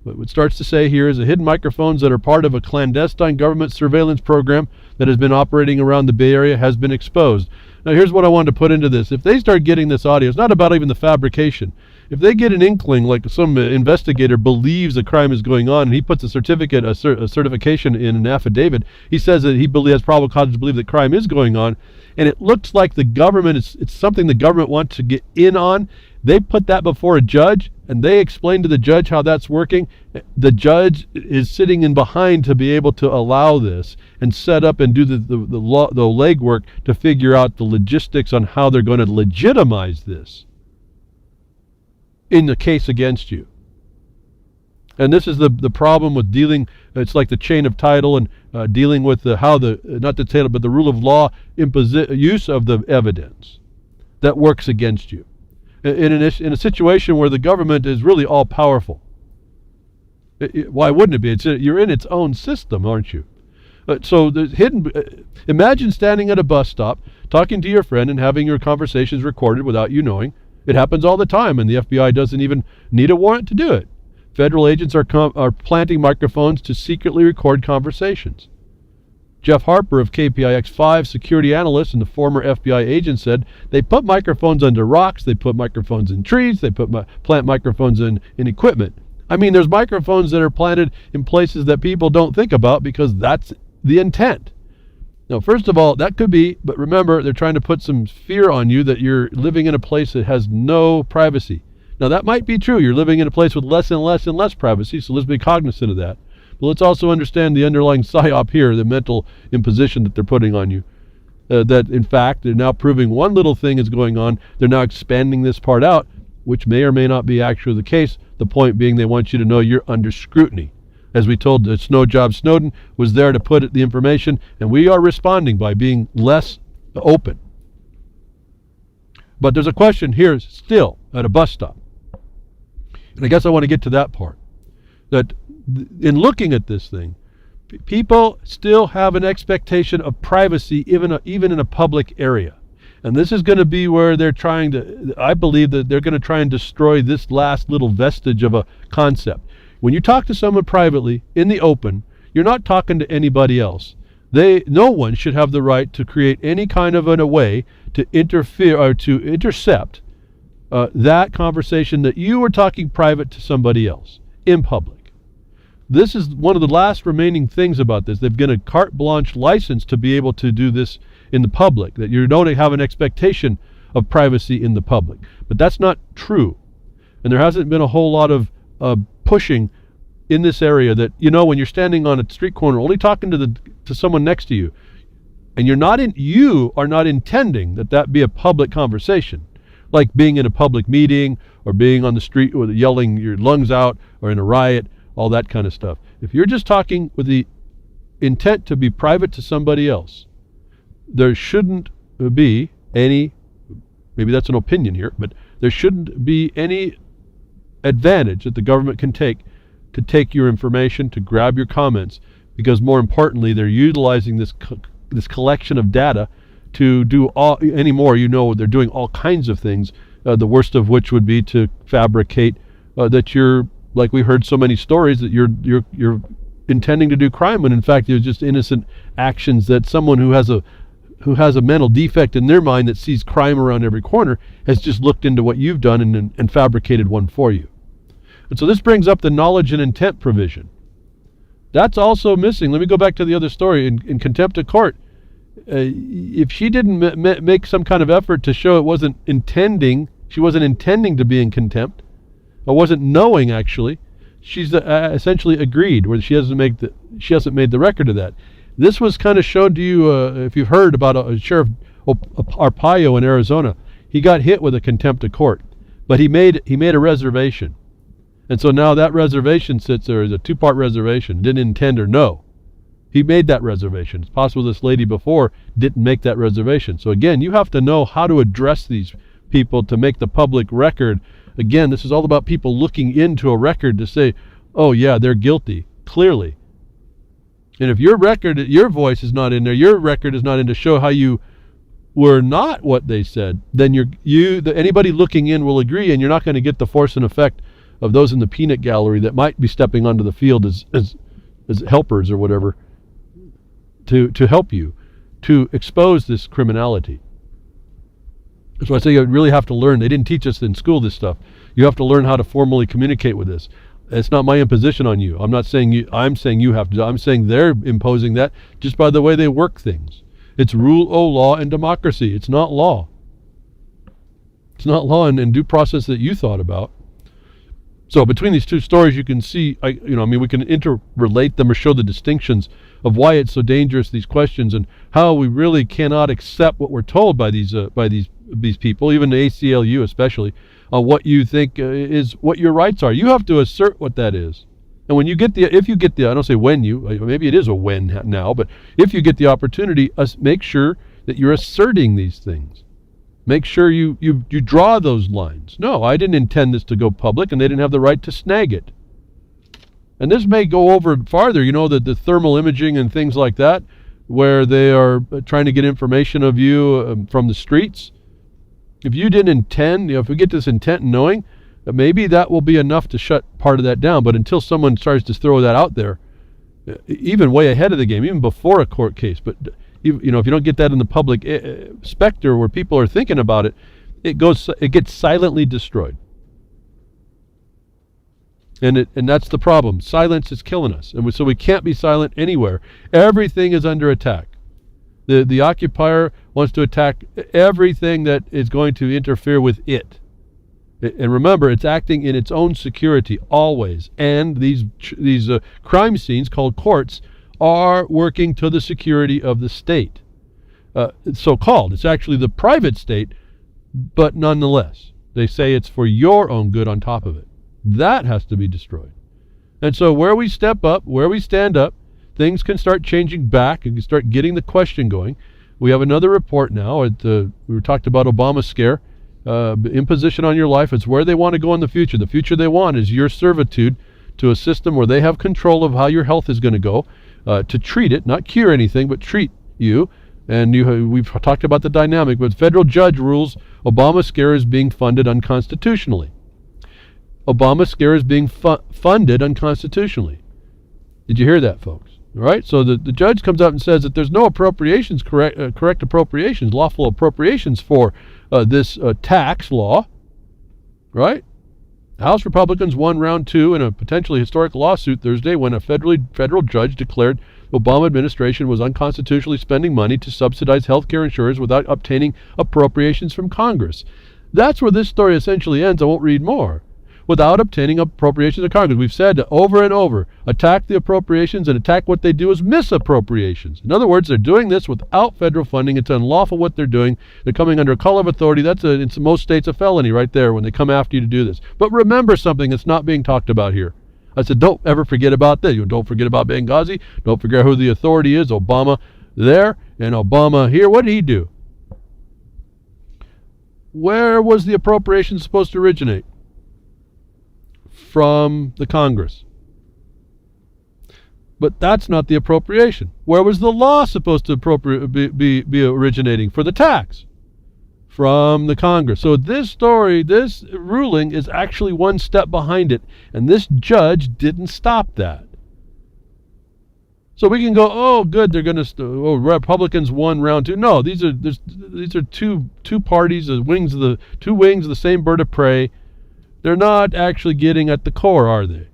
But what it starts to say here is the hidden microphones that are part of a clandestine government surveillance program that has been operating around the Bay Area has been exposed. Now here's what I wanted to put into this. If they start getting this audio, it's not about even the fabrication. If they get an inkling, like some investigator believes a crime is going on, and he puts a certification in an affidavit, he says that he has probable cause to believe that crime is going on, and it looks like the government, it's something the government wants to get in on, they put that before a judge, and they explain to the judge how that's working. The judge is sitting in behind to be able to allow this and set up and do the legwork to figure out the logistics on how they're going to legitimize this in the case against you. And this is the problem with dealing, it's like the chain of title and dealing with not the title, but the rule of law use of the evidence that works against you. In a situation where the government is really all powerful. Why wouldn't it be? You're in its own system, aren't you? So the imagine standing at a bus stop, talking to your friend and having your conversations recorded without you knowing. It happens all the time, and the FBI doesn't even need a warrant to do it. Federal agents are planting microphones to secretly record conversations. Jeff Harper of KPIX5, security analyst and the former FBI agent, said they put microphones under rocks, they put microphones in trees, they plant microphones in equipment. I mean, there's microphones that are planted in places that people don't think about because that's the intent. Now, first of all, that could be, but remember, they're trying to put some fear on you that you're living in a place that has no privacy. Now, that might be true. You're living in a place with less and less and less privacy, so let's be cognizant of that. But let's also understand the underlying psyop here, the mental imposition that they're putting on you. That, in fact, they're now proving one little thing is going on. They're now expanding this part out, which may or may not be actually the case. The point being they want you to know you're under scrutiny. As we told Snowden was there to put the information, and we are responding by being less open. But there's a question here still at a bus stop. And I guess I want to get to that part. That in looking at this thing, people still have an expectation of privacy even in a public area. And this is going to be where I believe that they're going to try and destroy this last little vestige of a concept. When you talk to someone privately, in the open, you're not talking to anybody else. No one should have the right to create any kind of a way to interfere or to intercept that conversation that you were talking private to somebody else in public. This is one of the last remaining things about this. They've given a carte blanche license to be able to do this in the public, that you don't have an expectation of privacy in the public. But that's not true. And there hasn't been a whole lot of pushing in this area that, when you're standing on a street corner only talking to someone next to you, and you are not intending that be a public conversation, like being in a public meeting or being on the street or yelling your lungs out or in a riot, all that kind of stuff. If you're just talking with the intent to be private to somebody else, there shouldn't be any, maybe that's an opinion here, but there shouldn't be any advantage that the government can take to take your information, to grab your comments, because more importantly, they're utilizing this collection of data to do anymore. They're doing all kinds of things, the worst of which would be to fabricate that you're, like we heard so many stories, that you're intending to do crime, when in fact it's just innocent actions that someone who has a mental defect in their mind that sees crime around every corner has just looked into what you've done and fabricated one for you. And so this brings up the knowledge and intent provision. That's also missing. Let me go back to the other story. In contempt of court, if she didn't make some kind of effort to show she wasn't intending to be in contempt, or wasn't knowing actually, she's essentially agreed, where she hasn't made the record of that. This was kind of shown to you, if you've heard about Sheriff Arpaio in Arizona. He got hit with a contempt of court, but he made a reservation. And so now that reservation sits there as a two-part reservation. Didn't intend or know. He made that reservation. It's possible this lady before didn't make that reservation. So again, you have to know how to address these people to make the public record. Again, this is all about people looking into a record to say, oh yeah, they're guilty, clearly. And if your voice is not in there, your record is not in to show how you were not what they said, then anybody looking in will agree, and you're not going to get the force and effect of those in the peanut gallery that might be stepping onto the field as helpers or whatever to help you to expose this criminality. So I say you really have to learn. They didn't teach us in school this stuff. You have to learn how to formally communicate with this. It's not my imposition on you. I'm not saying you. I'm saying you have to. I'm saying they're imposing that just by the way they work things. It's rule of law and democracy. It's not law. It's not law and due process that you thought about. So between these two stories, you can see, we can interrelate them or show the distinctions of why it's so dangerous, these questions, and how we really cannot accept what we're told by these people, even the ACLU especially, on what you think is what your rights are. You have to assert what that is. And when you get if you get the, I don't say when maybe it is a when now, but if you get the opportunity, make sure that you're asserting these things. Make sure you draw those lines. No, I didn't intend this to go public, and they didn't have the right to snag it. And this may go over farther, the thermal imaging and things like that, where they are trying to get information of you from the streets. If you didn't intend, if we get this intent and knowing, maybe that will be enough to shut part of that down. But until someone starts to throw that out there, even way ahead of the game, even before a court case, but if you don't get that in the public specter where people are thinking about it, it gets silently destroyed. And that's the problem. Silence is killing us. And so we can't be silent anywhere. Everything is under attack. The occupier wants to attack everything that is going to interfere with it. And remember, it's acting in its own security always. And these crime scenes called courts are working to the security of the state. It's so-called. It's actually the private state, but nonetheless, they say it's for your own good on top of it. That has to be destroyed. And so where we step up, where we stand up, things can start changing back and can start getting the question going. We have another report now. We talked about Obama scare. Imposition on your life. It's where they want to go in the future. The future they want is your servitude to a system where they have control of how your health is going to go, to treat it, not cure anything, but treat you. And we've talked about the dynamic, but federal judge rules Obamacare is being funded unconstitutionally. Obamacare is being funded unconstitutionally. Did you hear that, folks? All right, so the judge comes out and says that there's no appropriations, correct appropriations, lawful appropriations for this tax law, right? House Republicans won round 2 in a potentially historic lawsuit Thursday when a federal judge declared the Obama administration was unconstitutionally spending money to subsidize health care insurers without obtaining appropriations from Congress. That's where this story essentially ends. I won't read more. Without obtaining appropriations of Congress. We've said over and over, attack the appropriations and attack what they do as misappropriations. In other words, they're doing this without federal funding. It's unlawful what they're doing. They're coming under a color of authority. That's in most states a felony right there when they come after you to do this. But remember something that's not being talked about here. I said, don't ever forget about this. Don't forget about Benghazi. Don't forget who the authority is. Obama there and Obama here. What did he do? Where was the appropriation supposed to originate? From the Congress. But that's not the appropriation. Where was the law supposed to be originating? For the tax. From the Congress. So this ruling is actually one step behind it. And this judge didn't stop that. So we can go, oh, good, they're going to, Republicans won round two. No, these are two parties, two wings of the same bird of prey. They're not actually getting at the core, are they?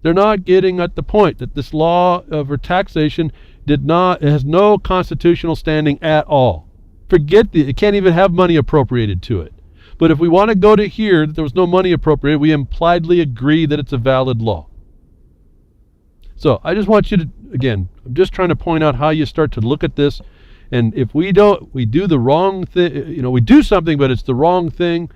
They're not getting at the point that this law over taxation has no constitutional standing at all. It can't even have money appropriated to it. But if we want to go to here that there was no money appropriated, we impliedly agree that it's a valid law. So I just want you to, again, I'm just trying to point out how you start to look at this. And if we do the wrong thing, we do something, but it's the wrong thing.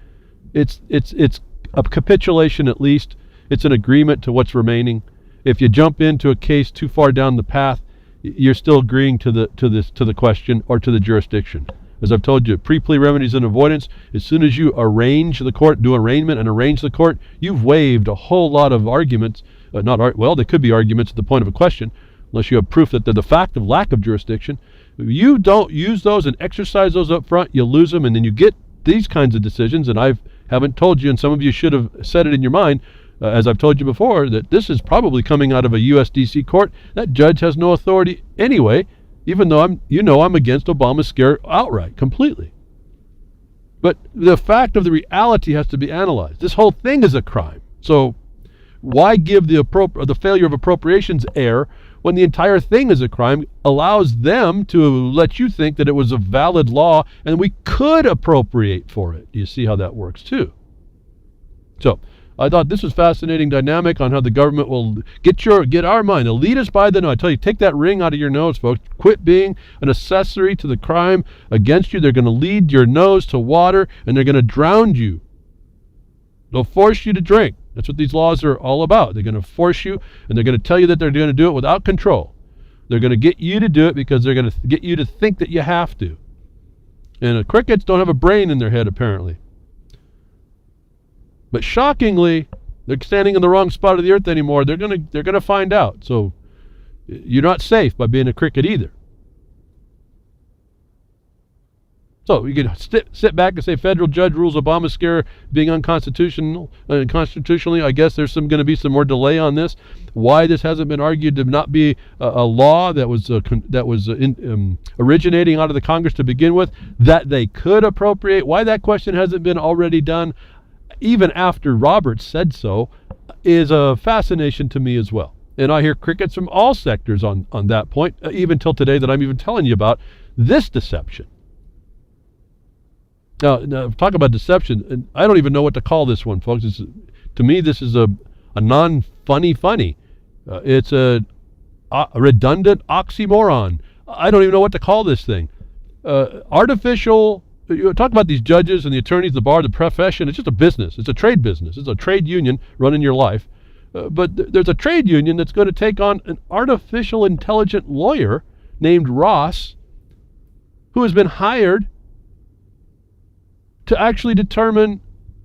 It's a capitulation at least. It's an agreement to what's remaining. If you jump into a case too far down the path, you're still agreeing to the question or to the jurisdiction. As I've told you, pre-plea remedies and avoidance, as soon as you arrange the court, do arraignment and arrange the court, you've waived a whole lot of arguments. They could be arguments at the point of a question, unless you have proof that they're the fact of lack of jurisdiction. If you don't use those and exercise those up front, you lose them, and then you get these kinds of decisions. And I haven't told you, and some of you should have said it in your mind, as I've told you before, that this is probably coming out of a USDC court. That judge has no authority anyway, even though I'm against Obamacare outright, completely. But the fact of the reality has to be analyzed. This whole thing is a crime. So why give the failure of appropriations air when the entire thing is a crime? Allows them to let you think that it was a valid law and we could appropriate for it. You see how that works too. So I thought this was fascinating dynamic on how the government will get our mind, they'll lead us by the nose. I tell you, take that ring out of your nose, folks. Quit being an accessory to the crime against you. They're going to lead your nose to water, and they're going to drown you. They'll force you to drink. That's what these laws are all about. They're going to force you, and they're going to tell you that they're going to do it without control. They're going to get you to do it because they're going to get you to think that you have to. And crickets don't have a brain in their head, apparently. But shockingly, they're standing in the wrong spot of the earth anymore. They're gonna find out. So you're not safe by being a cricket either. So you can sit back and say federal judge rules Obamacare being unconstitutional. Constitutionally, I guess there's going to be some more delay on this. Why this hasn't been argued to not be a law that was originating out of the Congress to begin with, that they could appropriate. Why that question hasn't been already done, even after Roberts said so, is a fascination to me as well. And I hear crickets from all sectors on that point, even till today that I'm even telling you about this deception. Now talk about deception, and I don't even know what to call this one, folks. To me, this is a non-funny. It's a redundant oxymoron. I don't even know what to call this thing. Artificial. You talk about these judges and the attorneys, the bar, the profession. It's just a business. It's a trade business. It's a trade union running your life. But there's a trade union that's going to take on an artificial intelligent lawyer named Ross, who has been hired to actually determine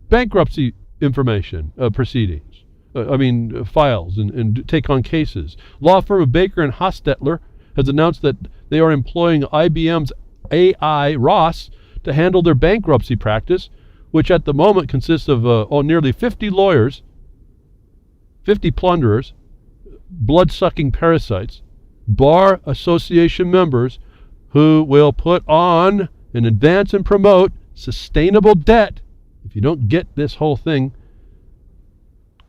bankruptcy information, proceedings. Files and take on cases. Law firm of Baker and Hostetler has announced that they are employing IBM's AI, Ross, to handle their bankruptcy practice, which at the moment consists of nearly 50 lawyers, 50 plunderers, blood-sucking parasites, bar association members who will put on and advance and promote sustainable debt. If you don't get this whole thing,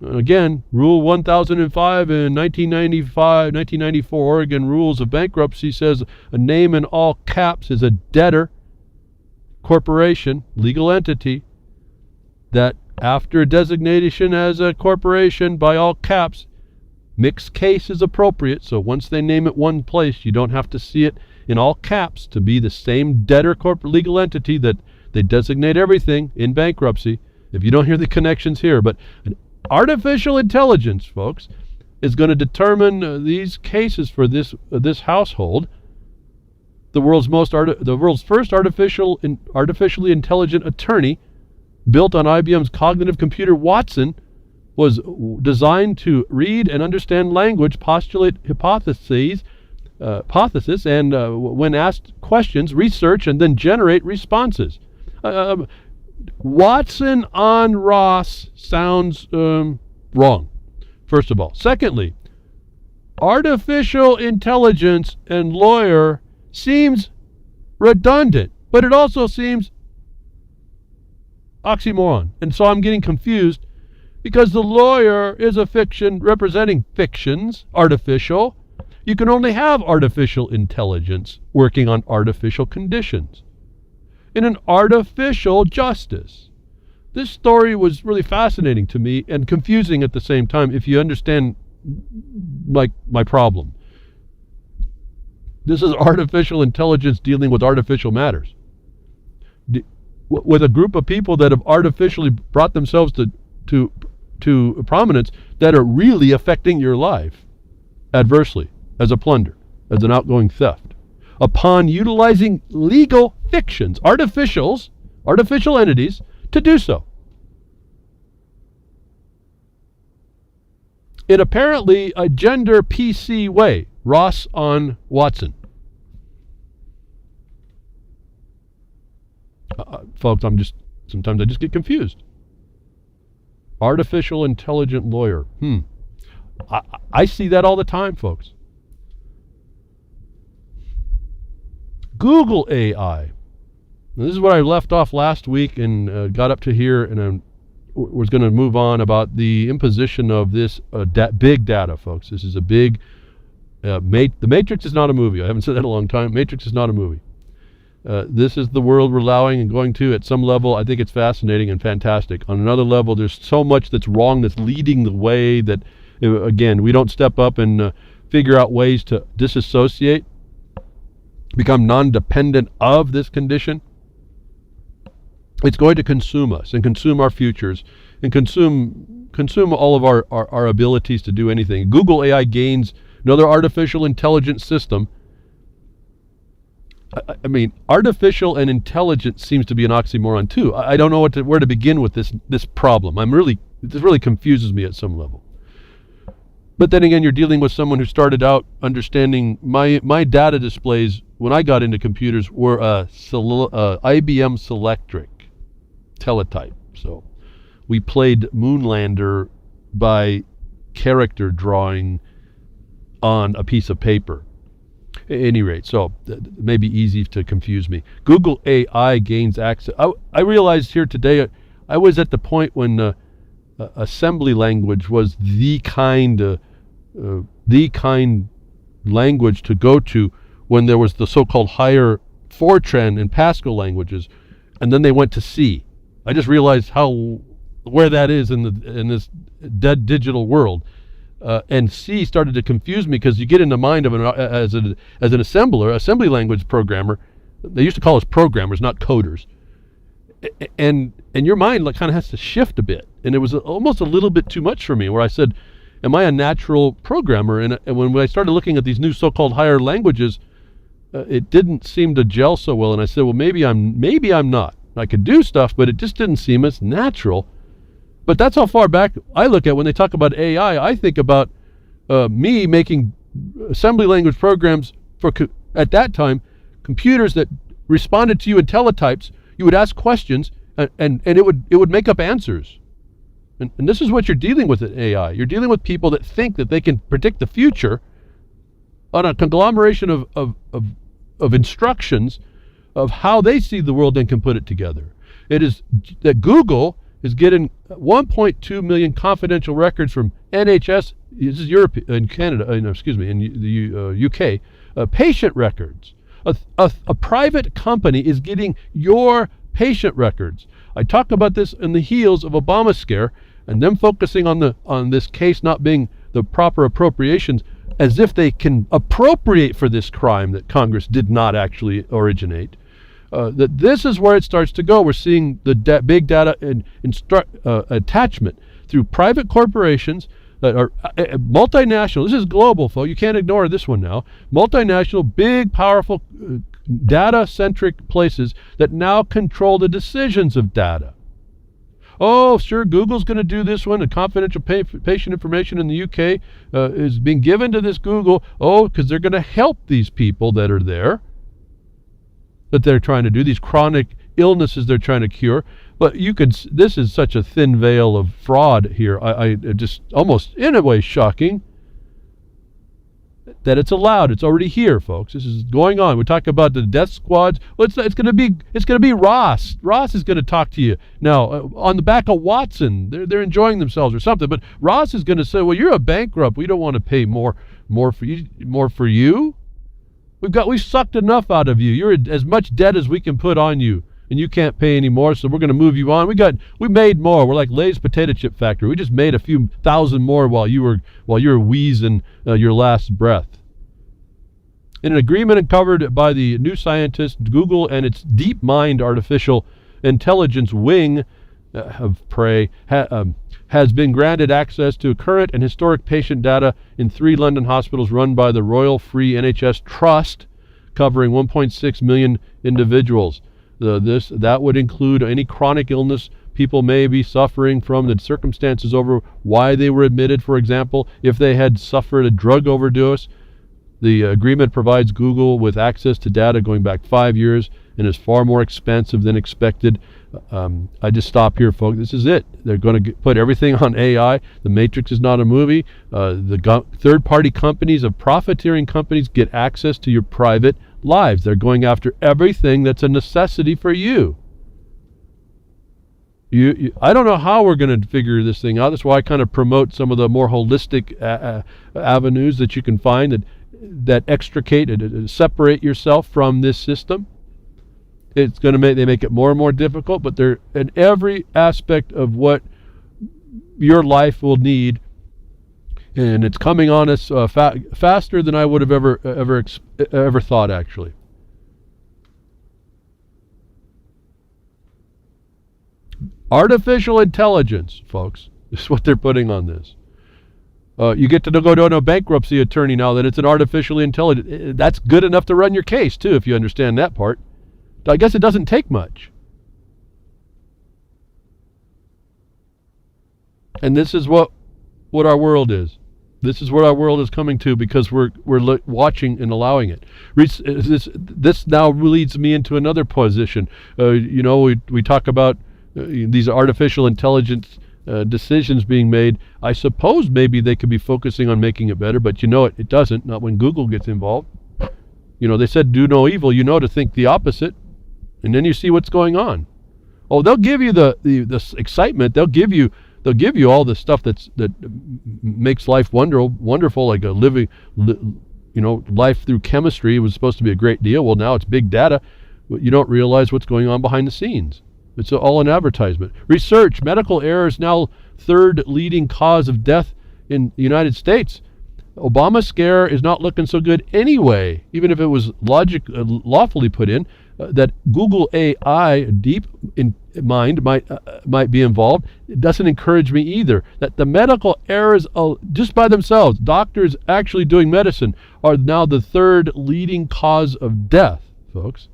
again, Rule 1005 in 1994 Oregon Rules of Bankruptcy says a name in all caps is a debtor, corporation, legal entity, that after designation as a corporation by all caps, mixed case is appropriate. So once they name it one place, you don't have to see it in all caps to be the same debtor corporate legal entity that they designate everything in bankruptcy. If you don't hear the connections here, but artificial intelligence, folks, is going to determine these cases for this household. The world's first artificially intelligent attorney, built on IBM's cognitive computer Watson, was designed to read and understand language, postulate hypothesis, and when asked questions, research and then generate responses. Watson on Ross sounds wrong, first of all. Secondly, artificial intelligence and lawyer seems redundant, but it also seems oxymoron. And so I'm getting confused because the lawyer is a fiction representing fictions, artificial. You can only have artificial intelligence working on artificial conditions in an artificial justice. This story was really fascinating to me and confusing at the same time if you understand my problem. This is artificial intelligence dealing with artificial matters. With a group of people that have artificially brought themselves to prominence that are really affecting your life adversely, as a plunder, as an outgoing theft, upon utilizing legal fictions, artificial entities, to do so. In apparently a gender PC way, Ross on Watson. Folks, sometimes I just get confused. Artificial intelligent lawyer. I see that all the time, folks. Google AI. Now, this is what I left off last week and got up to here, and I was going to move on about the imposition of this big data, folks. This is a big... The Matrix is not a movie. I haven't said that in a long time. Matrix is not a movie. This is the world we're allowing and going to. At some level, I think it's fascinating and fantastic. On another level, there's so much that's wrong that's leading the way that, again, we don't step up and figure out ways to disassociate, become non-dependent of this condition. It's going to consume us and consume our futures and consume all of our abilities to do anything. Google AI gains another artificial intelligence system. I mean, artificial and intelligence seems to be an oxymoron too. I don't know where to begin with this problem. This really confuses me at some level. But then again, you're dealing with someone who started out understanding my data displays when I got into computers were IBM Selectric teletype. So we played Moonlander by character drawing on a piece of paper. At any rate, so it may be easy to confuse me. Google AI gains access. I realized here today, I was at the point when assembly language was the kind language to go to when there was the so-called higher Fortran and Pascal languages, and then they went to C. I just realized where that is in this dead digital world. And C started to confuse me because you get in the mind of as an assembler, assembly language programmer. They used to call us programmers, not coders. And your mind kind of has to shift a bit. And it was almost a little bit too much for me, where I said, am I a natural programmer? And when I started looking at these new so-called higher languages, it didn't seem to gel so well. And I said, well, maybe I'm not. I could do stuff, but it just didn't seem as natural. But that's how far back I look at when they talk about AI. I think about me making assembly language programs for, at that time, computers that responded to you in teletypes. You would ask questions, and it would make up answers. And this is what you're dealing with in AI. You're dealing with people that think that they can predict the future on a conglomeration of instructions of how they see the world and can put it together. It is that Google is getting 1.2 million confidential records from NHS. This is Europe and Canada. In the UK, patient records. A private company is getting your patient records. I talk about this in the heels of Obamacare and them focusing on this case not being the proper appropriations, as if they can appropriate for this crime that Congress did not actually originate. That this is where it starts to go. We're seeing the big data and attachment. through private corporations that are multinational. This is global, folks. You can't ignore this one now. Multinational, big, powerful, data-centric places that now control the decisions of data. Oh, sure, Google's going to do this one. The confidential patient information in the UK is being given to this Google. Oh, because they're going to help these people that are there, that they're trying to do, these chronic illnesses they're trying to cure. But this is such a thin veil of fraud here. I just almost, in a way, shocking that it's allowed. It's already here, folks. This is going on. We talk about the death squads. Well, it's going to be Ross. Ross is going to talk to you now on the back of Watson. They're enjoying themselves or something. But Ross is going to say, "Well, you're a bankrupt. We don't want to pay more for you. We've sucked enough out of you. You're as much debt as we can put on you, and you can't pay any more. So we're going to move you on. We made more. We're like Lay's potato chip factory. We just made a few thousand more while you were wheezing your last breath." In an agreement uncovered by the New Scientist, Google and its DeepMind artificial intelligence wing of prey has been granted access to current and historic patient data in 3 London hospitals run by the Royal Free NHS Trust, covering 1.6 million individuals. That would include any chronic illness people may be suffering from, the circumstances over why they were admitted, for example, if they had suffered a drug overdose. The agreement provides Google with access to data going back 5 years and is far more expensive than expected. I just stop here, folks. This is it. They're going to put everything on AI. The Matrix is not a movie. The third-party companies of profiteering companies get access to your private lives. They're going after everything that's a necessity for you. I don't know how we're going to figure this thing out. That's why I kind of promote some of the more holistic avenues that you can find that extricate and separate yourself from this system. It's going to make it more and more difficult, but they're in every aspect of what your life will need, and it's coming on us faster than I would have ever thought, actually. Artificial intelligence, folks, is what they're putting on this. You get to go to a bankruptcy attorney now that it's an artificially intelligent. That's good enough to run your case, too, if you understand that part. I guess it doesn't take much. And this is what our world is. This is what our world is coming to because we're watching and allowing it. This now leads me into another position. We talk about these artificial intelligence decisions being made. I suppose maybe they could be focusing on making it better, but it doesn't. Not when Google gets involved. They said do no evil. To think the opposite, and then you see what's going on. Oh, they'll give you the excitement. They'll give you all the stuff that makes life wonderful, like a living, life through chemistry was supposed to be a great deal. Well, now it's big data. You don't realize what's going on behind the scenes. It's all an advertisement. Research, medical error is now 3rd leading cause of death in the United States. Obamacare is not looking so good anyway, even if it was lawfully put in. That Google AI, DeepMind, might be involved. It doesn't encourage me either. That the medical errors, just by themselves, doctors actually doing medicine, are now the 3rd leading cause of death, folks.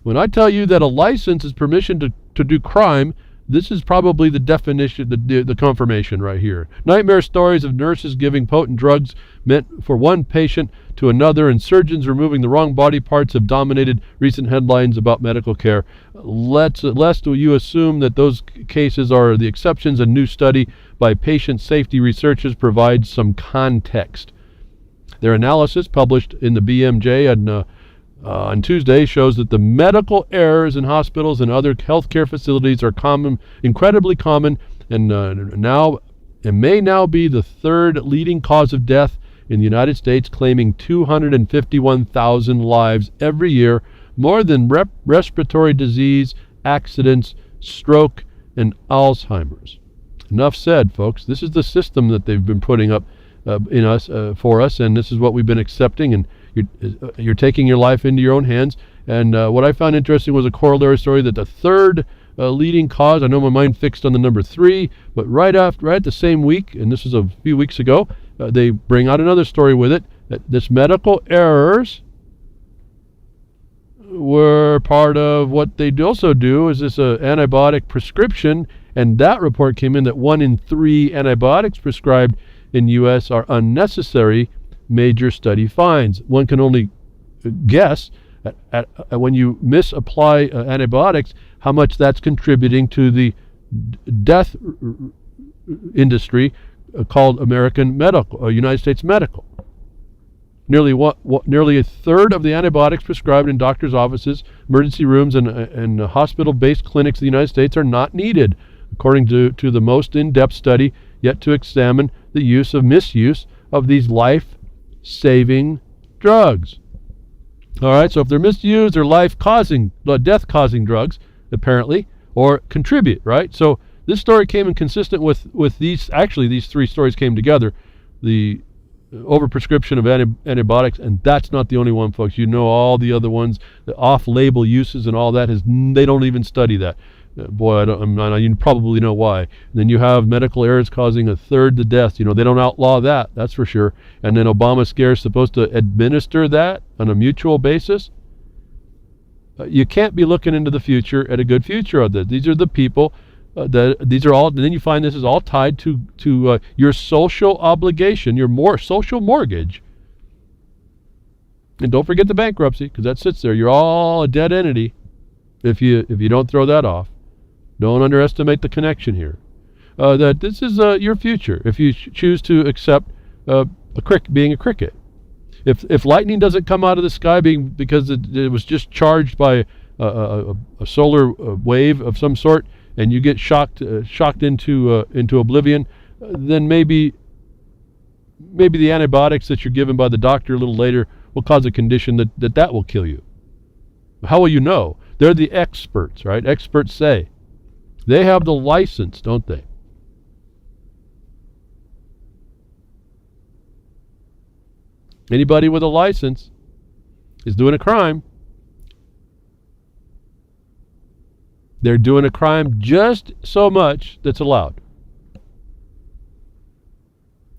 When I tell you that a license is permission to do crime, this is probably the definition, the confirmation right here. Nightmare stories of nurses giving potent drugs meant for one patient to another, and surgeons removing the wrong body parts have dominated recent headlines about medical care. Lest you assume that those cases are the exceptions, a new study by patient safety researchers provides some context. Their analysis, published in the BMJ on Tuesday, shows that the medical errors in hospitals and other healthcare facilities are incredibly common, and may now be the 3rd leading cause of death in the United States, claiming 251,000 lives every year, more than respiratory disease, accidents, stroke, and Alzheimer's. Enough said, folks. This is the system that they've been putting up for us, and this is what we've been accepting, and you're taking your life into your own hands. And what I found interesting was a corollary story that the 3rd leading cause. I know my mind fixed on the number 3, but right at the same week, and this is a few weeks ago, they bring out another story with it, that this medical errors were part of what they also do is this antibiotic prescription, and that report came in that 1 in 3 antibiotics prescribed in U.S. are unnecessary. Major study finds. One can only guess at when you misapply antibiotics how much that's contributing to the death industry called American medical, United States medical. Nearly a third of the antibiotics prescribed in doctors' offices, emergency rooms, and hospital-based clinics in the United States are not needed, according to the most in-depth study yet to examine the misuse of these life-saving drugs. All right, so if they're misused, they're death-causing drugs, apparently, or contribute, right? So this story came in consistent with these. Actually, these 3 stories came together. The overprescription of antibiotics, and that's not the only one, folks. You know all the other ones, the off-label uses and all that, they don't even study that. Boy, you probably know why. And then you have medical errors causing a third the deaths. They don't outlaw that's for sure. And then Obamacare is supposed to administer that on a mutual basis. You can't be looking into the future at a good future of this. These are the people these are all, and then you find this is all tied to your social obligation, your social mortgage. And don't forget the bankruptcy, because that sits there. You're all a dead entity if you don't throw that off. Don't underestimate the connection here. That this is your future if you choose to accept being a cricket. If lightning doesn't come out of the sky because it was just charged by a solar wave of some sort, and you get shocked into oblivion, then maybe the antibiotics that you're given by the doctor a little later will cause a condition that will kill you. How will you know? They're the experts, right? Experts say. They have the license, don't they? Anybody with a license is doing a crime. They're doing a crime just so much that's allowed.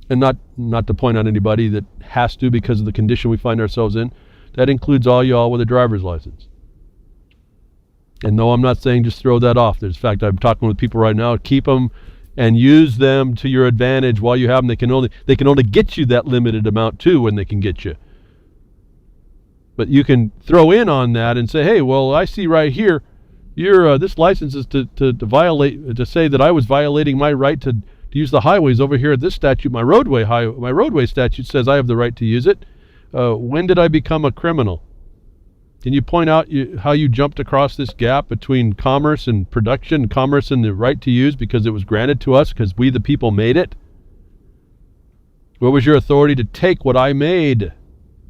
And not to point out anybody that has to because of the condition we find ourselves in. That includes all y'all with a driver's license. And no, I'm not saying just throw that off. In fact, I'm talking with people right now. Keep them and use them to your advantage while you have them. They can only get you that limited amount too when they can get you. But you can throw in on that and say, hey, well, I see right here, this license is to say that I was violating my right to use the highways over here. This statute, my roadway statute says I have the right to use it. When did I become a criminal? Can you point out how you jumped across this gap between commerce and production, commerce and the right to use because it was granted to us because we the people made it? What was your authority to take what I made?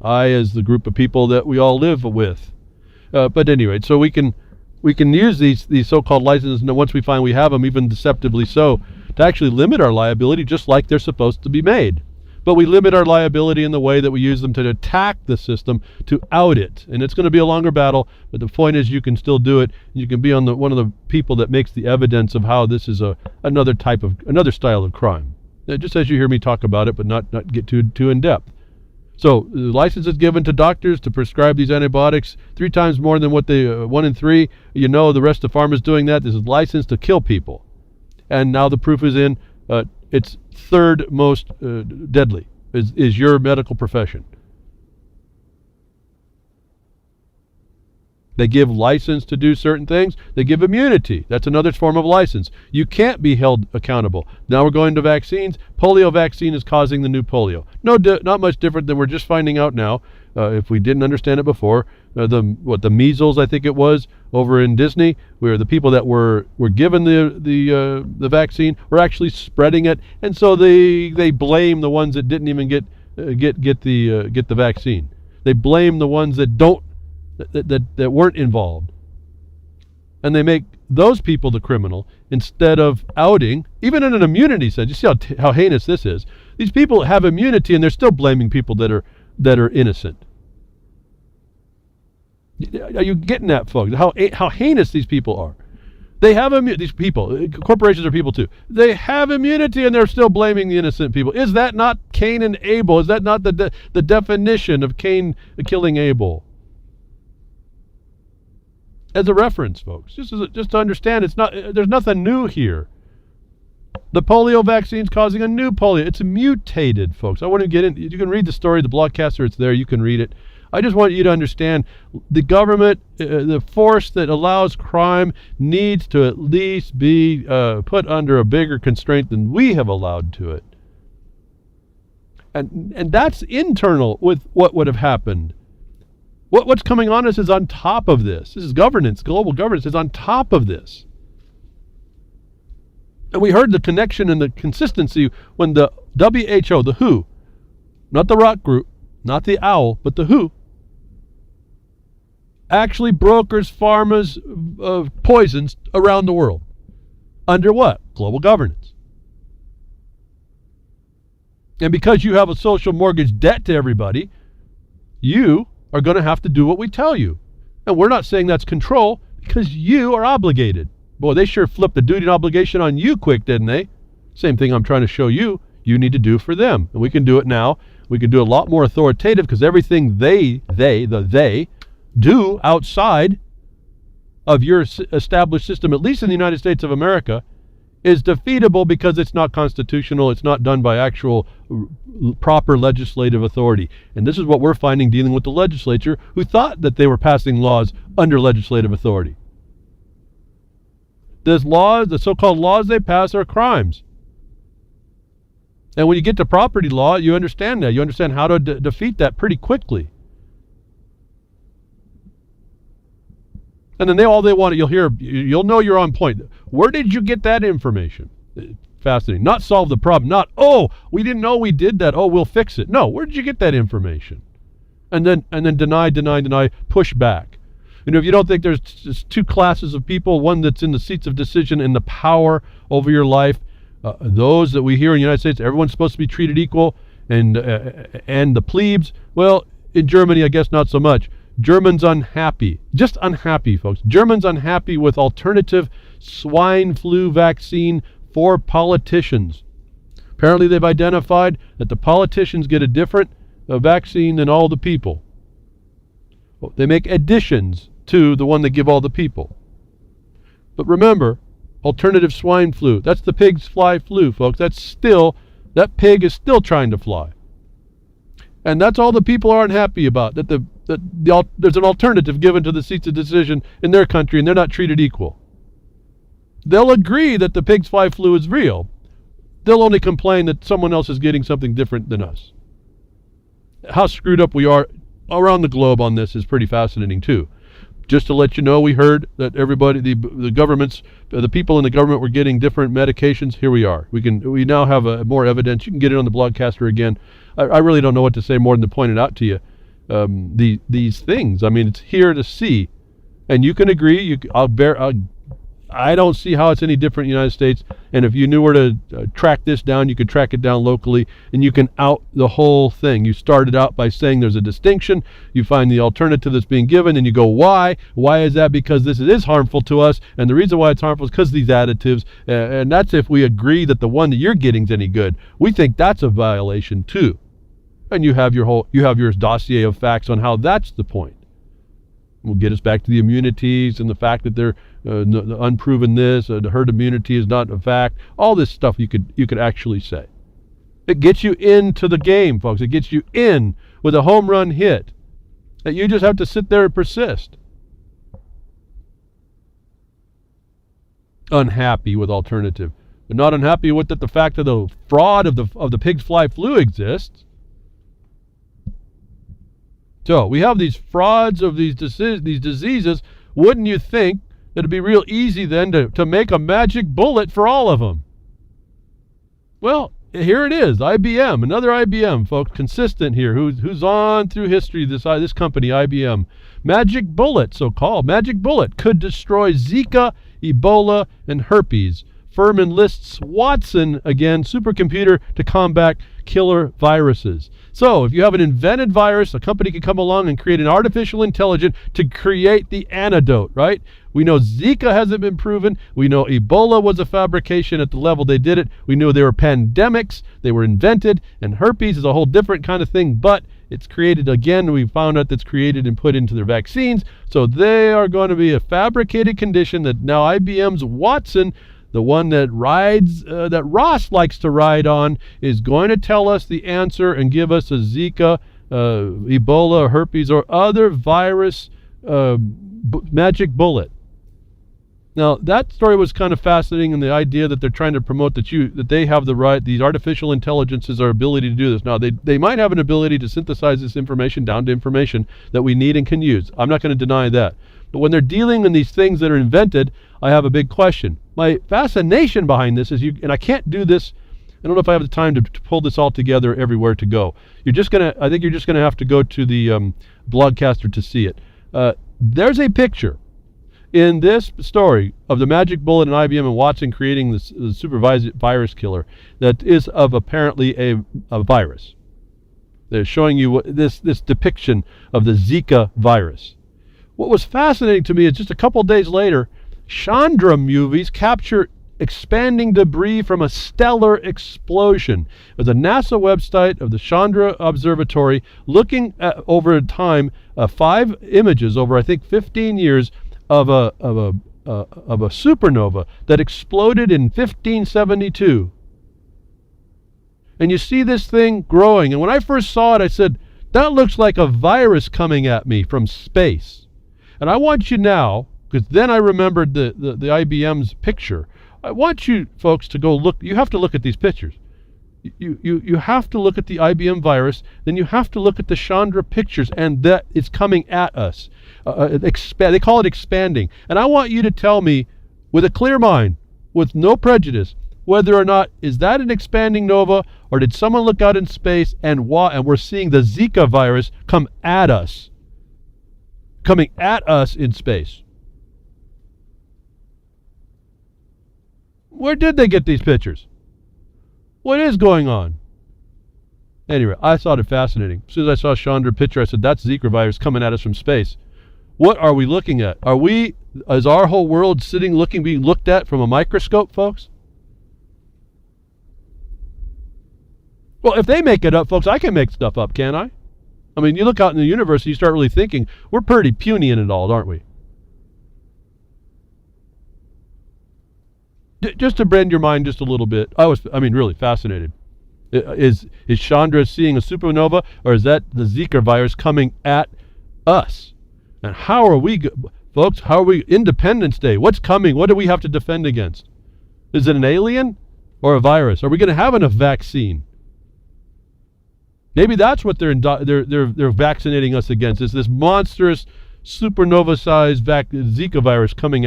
I, as the group of people that we all live with. But anyway, so we can use these so-called licenses, and once we find we have them, even deceptively so, to actually limit our liability just like they're supposed to be made. But we limit our liability in the way that we use them to attack the system, to out it. And it's going to be a longer battle, but the point is you can still do it. You can be on one of the people that makes the evidence of how this is another style of crime. Just as you hear me talk about it, but not get too in depth. So the license is given to doctors to prescribe these antibiotics 3 times more than what they 1 in 3. The rest of pharma is doing that. This is licensed to kill people. And now the proof is in. It's third most deadly is your medical profession. They give license to do certain things. They give immunity. That's another form of license. You can't be held accountable. Now we're going to vaccines. Polio vaccine is causing the new polio. Not much different than we're just finding out now. If we didn't understand it before, the measles, I think it was, over in Disney, where the people that were given the vaccine were actually spreading it, and so they blame the ones that didn't even get the vaccine. They blame the ones that that weren't involved, and they make those people the criminal instead of outing, even in an immunity sense. You see how heinous this is. These people have immunity, and they're still blaming people that are innocent. Are you getting that, folks? How heinous these people are? They have these people, corporations are people too. They have immunity and they're still blaming the innocent people. Is that not Cain and Abel? Is that not the definition of Cain killing Abel? As a reference, folks, just to understand, there's nothing new here. The polio vaccine's causing a new polio. It's mutated, folks. I want to get in. You can read the story, the blogcaster, it's there. You can read it. I just want you to understand the government, the force that allows crime needs to at least be put under a bigger constraint than we have allowed to it. And that's internal with what would have happened. What's coming on us is on top of this. This is governance, global governance is on top of this. And we heard the connection and the consistency when the WHO, the WHO, not the rock group, not the owl, but the WHO, actually brokers pharma's poisons around the world. Under what? Global governance. And because you have a social mortgage debt to everybody, you are going to have to do what we tell you. And we're not saying that's control, because you are obligated. Boy, they sure flipped the duty and obligation on you quick, didn't they? Same thing I'm trying to show you, you need to do for them. And we can do it now. We can do a lot more authoritative, because everything they do outside of your established system, at least in the United States of America, is defeatable because it's not constitutional. It's not done by actual proper legislative authority. And this is what we're finding dealing with the legislature, who thought that they were passing laws under legislative authority. Those laws, the so-called laws they pass, are crimes. And when you get to property law, you understand that. You understand how to defeat that pretty quickly. And then all they want, you'll know you're on point. Where did you get that information? Fascinating. Not solve the problem. Not, oh, we didn't know we did that. Oh, we'll fix it. No, where did you get that information? And then deny, push back. If you don't think there's just two classes of people, one that's in the seats of decision and the power over your life, those that we hear in the United States, everyone's supposed to be treated equal, and the plebes, well, in Germany, I guess not so much. Germans unhappy, just unhappy, folks. Germans unhappy with alternative swine flu vaccine for politicians. Apparently they've identified that the politicians get a different vaccine than all the people. They make additions to the one they give all the people. But remember, alternative swine flu, that's the pig's fly flu, folks. That pig is still trying to fly. And that's all the people are unhappy about, that there's an alternative given to the seats of decision in their country, and they're not treated equal. They'll agree that the pig's fly flu is real. They'll only complain that someone else is getting something different than us. How screwed up we are around the globe on this is pretty fascinating too. Just to let you know, we heard that everybody, the governments, the people in the government were getting different medications. Here we are. We now have more evidence. You can get it on the blogcaster again. I really don't know what to say more than to point it out to you. These things. I mean, it's here to see, and you can agree. I don't see how it's any different in the United States. And if you knew where to track this down, you could track it down locally, and you can out the whole thing. You started out by saying there's a distinction. You find the alternative that's being given, and you go, why? Why is that? Because this is harmful to us, and the reason why it's harmful is because of these additives. And that's if we agree that the one that you're getting is any good. We think that's a violation too. And you have your dossier of facts on how that's the point. Will get us back to the immunities and the fact that they're unproven this, the herd immunity is not a fact. All this stuff you could actually say. It gets you into the game, folks. It gets you in with a home run hit. That you just have to sit there and persist. Unhappy with alternative. But not unhappy with the fact that the fraud of the pig's fly flu exists. So we have these frauds of these diseases. Wouldn't you think that it'd be real easy then to make a magic bullet for all of them? Well, here it is, IBM, another IBM, folks, consistent here, who's on through history, this company, IBM. Magic bullet, so-called magic bullet, could destroy Zika, Ebola, and herpes. firm enlists Watson, again, supercomputer, to combat killer viruses. So if you have an invented virus, a company can come along and create an artificial intelligence to create the antidote, right? We know Zika hasn't been proven. We know Ebola was a fabrication at the level they did it. We know there were pandemics. They were invented. And herpes is a whole different kind of thing, but it's created again. We found out that's created and put into their vaccines. So they are going to be a fabricated condition that now IBM's Watson, the one that rides, that Ross likes to ride on, is going to tell us the answer and give us a Zika, Ebola, herpes, or other virus magic bullet. Now, that story was kind of fascinating, and the idea that they're trying to promote that they have the right, these artificial intelligences, our ability to do this. Now, they might have an ability to synthesize this information down to information that we need and can use. I'm not going to deny that. But when they're dealing in these things that are invented, I have a big question. My fascination behind this is, and I can't do this, I don't know if I have the time to pull this all together everywhere to go. I think you're just going to have to go to the Blogcaster to see it. There's a picture in this story of the magic bullet and IBM and Watson creating the supervised virus killer that is of apparently a virus. They're showing you this depiction of the Zika virus. What was fascinating to me is just a couple days later, Chandra movies capture expanding debris from a stellar explosion. It was a NASA website of the Chandra Observatory looking at, over time, 5 images over, I think, 15 years of a supernova that exploded in 1572. And you see this thing growing. And when I first saw it, I said, that looks like a virus coming at me from space. And I want you now, because then I remembered the IBM's picture. I want you folks to go look. You have to look at these pictures. You have to look at the IBM virus, then you have to look at the Chandra pictures, and that it's coming at us. They call it expanding. And I want you to tell me, with a clear mind, with no prejudice, whether or not is that an expanding nova, or did someone look out in space and we're seeing the Zika virus come at us in space. Where did they get these pictures? What is going on? Anyway, I thought it fascinating. As soon as I saw Chandra picture, I said, that's Zika virus coming at us from space. What are we looking at? Is our whole world being looked at from a microscope, folks? Well, if they make it up, folks, I can make stuff up, can't I? I mean, you look out in the universe and you start really thinking, we're pretty puny in it all, aren't we? Just to bend your mind just a little bit, really fascinated. Is Chandra seeing a supernova, or is that the Zika virus coming at us? And how are we, folks, Independence Day, what's coming? What do we have to defend against? Is it an alien or a virus? Are we going to have enough vaccine? Maybe that's what they're vaccinating us against, is this monstrous supernova-sized Zika virus coming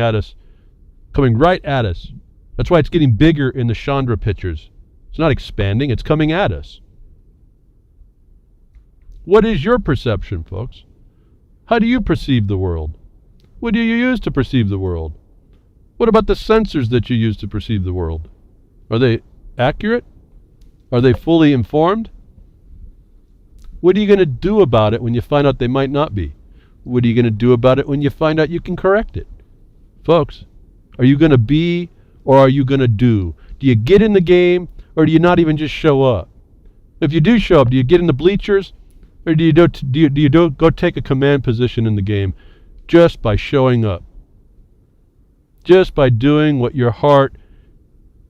right at us. That's why it's getting bigger in the Chandra pictures. It's not expanding, it's coming at us. What is your perception, folks? How do you perceive the world? What do you use to perceive the world? What about the sensors that you use to perceive the world? Are they accurate? Are they fully informed? What are you going to do about it when you find out they might not be? What are you going to do about it when you find out you can correct it? Folks, are you going to be, or are you going to do? Do you get in the game, or do you not even just show up? If you do show up, do you get in the bleachers, or do you go take a command position in the game just by showing up? Just by doing what your heart,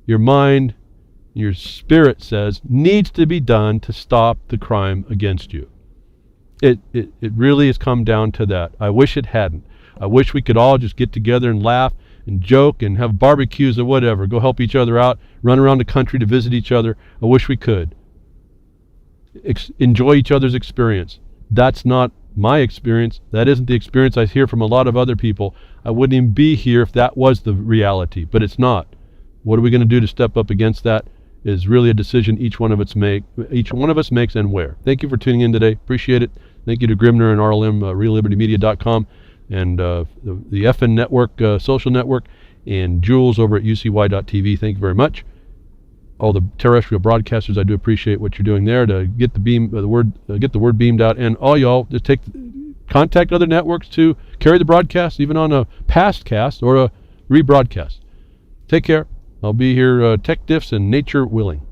your mind, your spirit says needs to be done to stop the crime against you. It really has come down to that. I wish it hadn't. I wish we could all just get together and laugh and joke and have barbecues or whatever, go help each other out, run around the country to visit each other. I wish we could. Enjoy each other's experience. That's not my experience. That isn't the experience I hear from a lot of other people. I wouldn't even be here if that was the reality, but it's not. What are we going to do to step up against that is really a decision each one of us makes, and where. Thank you for tuning in today. Appreciate it. Thank you to Grimner and RLM, RealLibertyMedia.com, and the FN Network, social network, and Jules over at ucy.tv. Thank you very much. All the terrestrial broadcasters, I do appreciate what you're doing there to get get the word beamed out. And all y'all, just contact other networks to carry the broadcast, even on a past cast or a rebroadcast. Take care. I'll be here, tech diffs and nature willing.